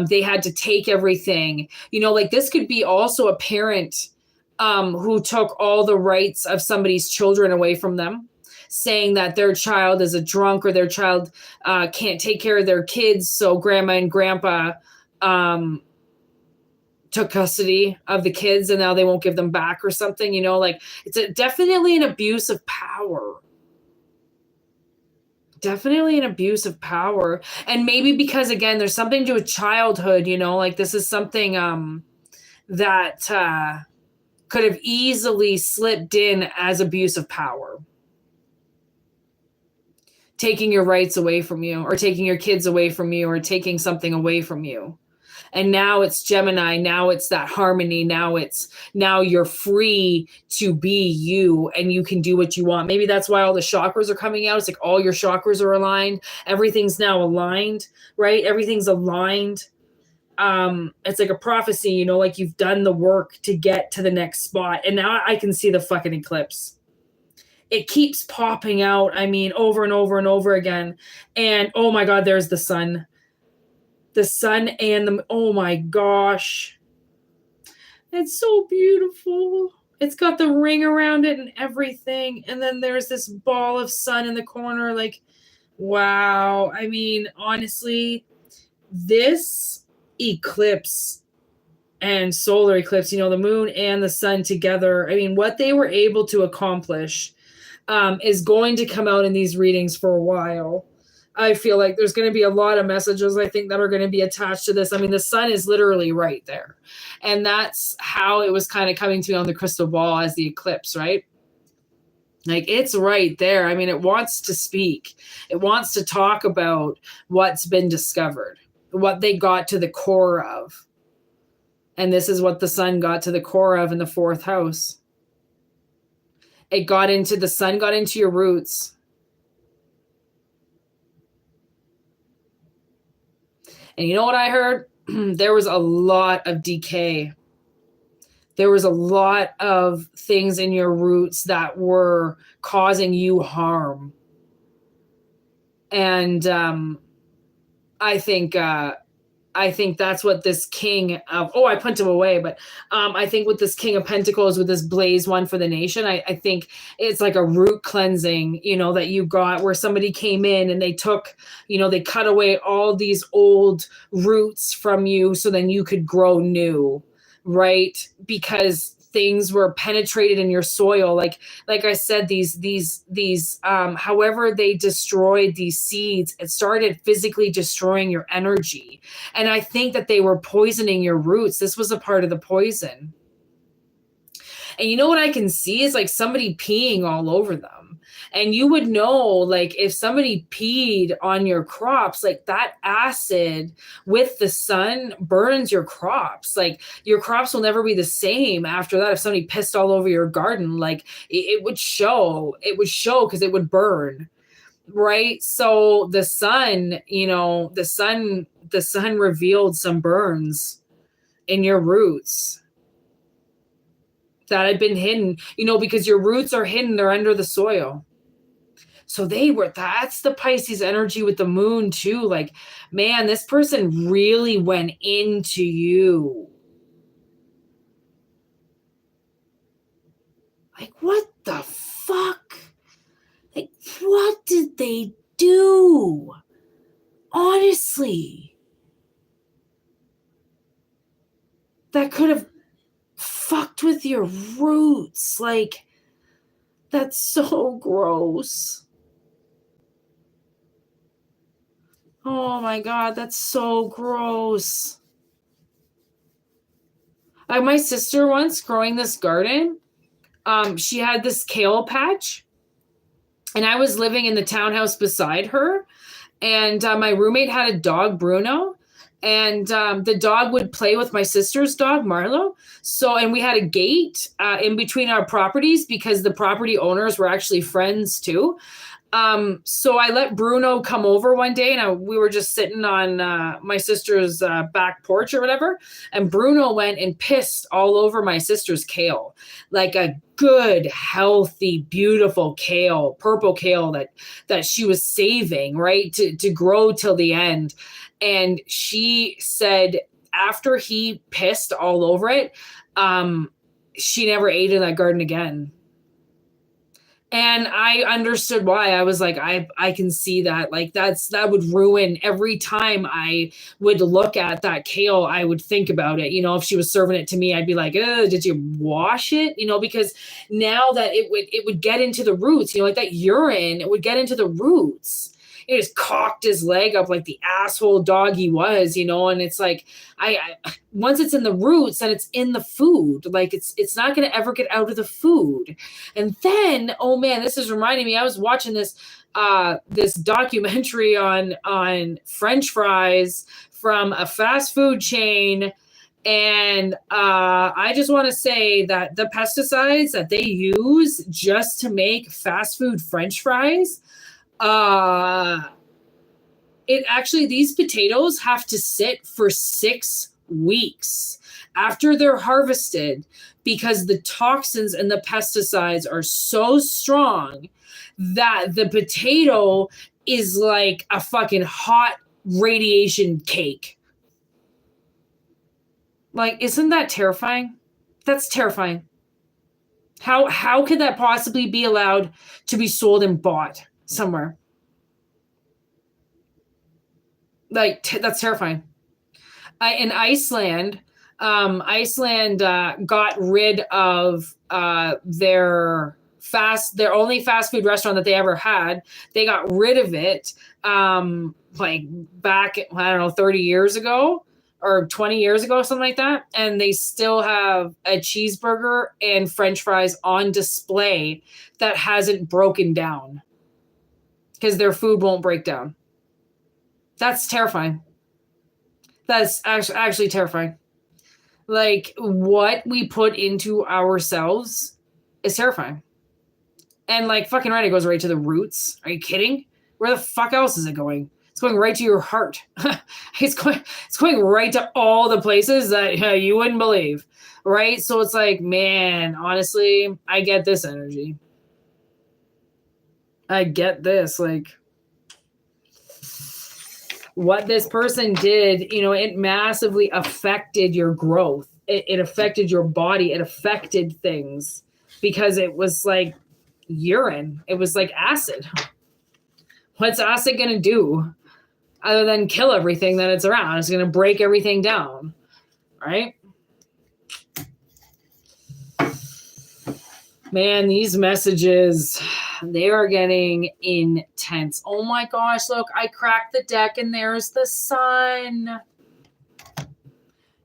They had to take everything. You know, like this could be also a parent who took all the rights of somebody's children away from them, saying that their child is a drunk or their child can't take care of their kids. So grandma and grandpa took custody of the kids and now they won't give them back or something, you know, like it's definitely an abuse of power. Definitely an abuse of power. And maybe because again, there's something to a childhood, you know, like this is something that could have easily slipped in as abuse of power. Taking your rights away from you or taking your kids away from you or taking something away from you. And now it's Gemini. Now it's that harmony. Now you're free to be you and you can do what you want. Maybe that's why all the chakras are coming out. It's like all your chakras are aligned. Everything's now aligned, right? Everything's aligned. It's like a prophecy, you know, like you've done the work to get to the next spot. And now I can see the fucking eclipse. It keeps popping out. I mean, over and over and over again. And oh my God, there's the sun. The sun and oh my gosh. It's so beautiful. It's got the ring around it and everything. And then there's this ball of sun in the corner. Like, wow. I mean, honestly, this eclipse and solar eclipse, you know, the moon and the sun together. I mean, what they were able to accomplish is going to come out in these readings for a while. I feel like there's going to be a lot of messages, I think, that are going to be attached to this. I mean, the sun is literally right there. And that's how it was kind of coming to me on the crystal ball as the eclipse, right? Like, it's right there. I mean, it wants to speak. It wants to talk about what's been discovered, what they got to the core of. And this is what the sun got to the core of in the 4th house. The sun got into your roots. And you know what I heard? There was a lot of decay. There was a lot of things in your roots that were causing you harm. And I think that's what this king of, I put him away, but I think with this King of Pentacles, with this Blaze one for the nation, I think it's like a root cleansing, you know, that you got where somebody came in and they took, you know, they cut away all these old roots from you so then you could grow new. right? Because things were penetrated in your soil. Like I said, these however they destroyed these seeds, it started physically destroying your energy. And I think that they were poisoning your roots. This was a part of the poison. And you know what I can see is like somebody peeing all over them. And you would know, like, if somebody peed on your crops, like that acid with the sun burns your crops. Like your crops will never be the same after that. If somebody pissed all over your garden, like it would show. It would show because it would burn. Right. So the sun, the sun revealed some burns in your roots that had been hidden, because your roots are hidden. They're under the soil. So that's the Pisces energy with the moon too. Like, man, this person really went into you. Like, what the fuck? Like, what did they do? Honestly. That could have fucked with your roots. Like, that's so gross. Oh my God, that's so gross. Like my sister once growing this garden, she had this kale patch, and I was living in the townhouse beside her, and my roommate had a dog, Bruno, and the dog would play with my sister's dog, Marlo. And we had a gate in between our properties because the property owners were actually friends too. So I let Bruno come over one day, and we were just sitting on my sister's back porch or whatever. And Bruno went and pissed all over my sister's kale, like a good, healthy, beautiful kale, purple kale that she was saving, right, to grow till the end. And she said after he pissed all over it, she never ate in that garden again. And I understood why. I was like, I can see that. Like that would ruin every time I would look at that kale. I would think about it. If she was serving it to me, I'd be like, did you wash it? Because now that it would get into the roots, like that urine, it would get into the roots. He just cocked his leg up like the asshole dog he was, and it's like, I once it's in the roots, then it's in the food. Like it's not going to ever get out of the food. And then, oh man, this is reminding me, I was watching this documentary on French fries from a fast food chain. And I just want to say that the pesticides that they use just to make fast food French fries, these potatoes have to sit for 6 weeks after they're harvested because the toxins and the pesticides are so strong that the potato is like a fucking hot radiation cake. Like, isn't that terrifying? That's terrifying. How could that possibly be allowed to be sold and bought somewhere? Like, that's terrifying. In Iceland, got rid of their only fast food restaurant that they ever had. They got rid of it like back, I don't know, 30 years ago or 20 years ago, something like that. And they still have a cheeseburger and French fries on display that hasn't broken down because their food won't break down. That's terrifying. That's actually terrifying. Like, what we put into ourselves is terrifying. And like, fucking right, it goes right to the roots. Are you kidding? Where the fuck else is it going? It's going right to your heart. It's going right to all the places that you wouldn't believe. Right? So it's like, man, honestly, I get this energy. I get this. Like, what this person did, it massively affected your growth. It affected your body. It affected things because it was like urine. It was like acid. What's acid going to do other than kill everything that it's around? It's going to break everything down, right? Man, these messages, they are getting intense. Oh my gosh, look, I cracked the deck and there's the sun.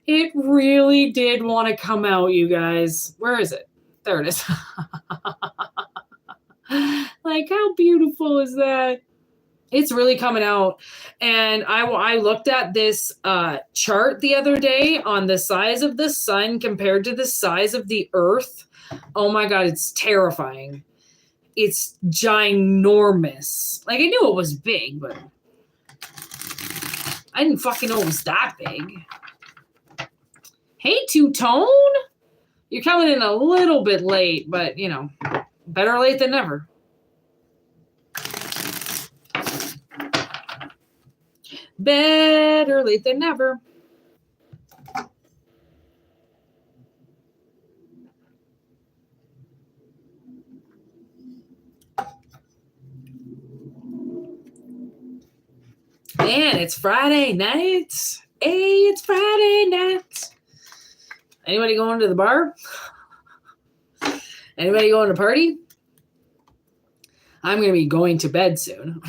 It really did want to come out, you guys. Where is it? There it is. Like, how beautiful is that? It's really coming out. And I looked at this chart the other day on the size of the sun compared to the size of the earth. Oh my God, it's terrifying. It's ginormous. Like, I knew it was big, but I didn't fucking know it was that big. Hey, Two-Tone. You're coming in a little bit late, but, you know, better late than never. Better late than never. Man, it's Friday night. Hey, it's Friday night. Anybody going to the bar? Anybody going to party? I'm going to be going to bed soon.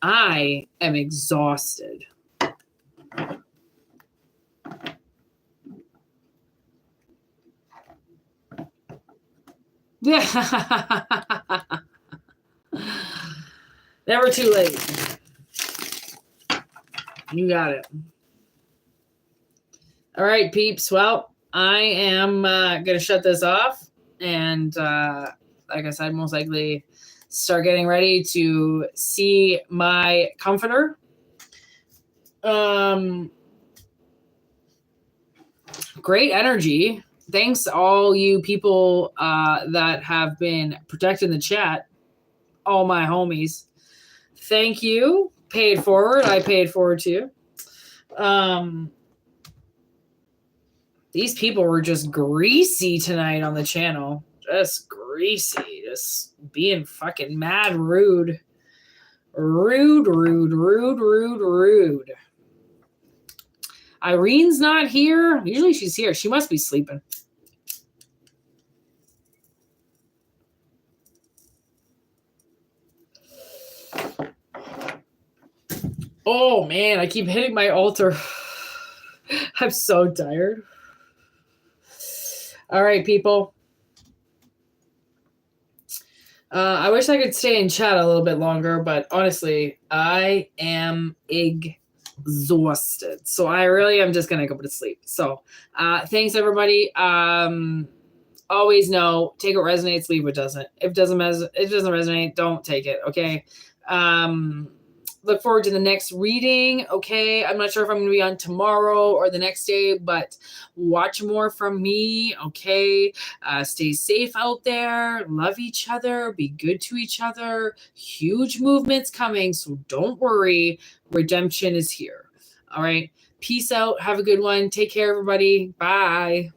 I am exhausted. Yeah. Never too late. You got it. All right, peeps. Well, I am going to shut this off. And like I said, most likely start getting ready to see my comforter. Great energy. Thanks to all you people that have been protecting the chat. All my homies. Thank you. Paid forward. I paid forward too. These people were just greasy tonight on the channel. Just greasy. Just being fucking mad rude. Rude. Irene's not here. Usually she's here. She must be sleeping. Oh, man. I keep hitting my altar. I'm so tired. All right, people. I wish I could stay in chat a little bit longer, but honestly, I am exhausted. So I really am just going to go to sleep. So thanks, everybody. Always know, take what resonates, leave what doesn't. If it doesn't resonate, don't take it, okay? Look forward to the next reading, okay? I'm not sure if I'm going to be on tomorrow or the next day, but watch more from me, okay? Stay safe out there. Love each other. Be good to each other. Huge movements coming, so don't worry. Redemption is here, all right? Peace out. Have a good one. Take care, everybody. Bye.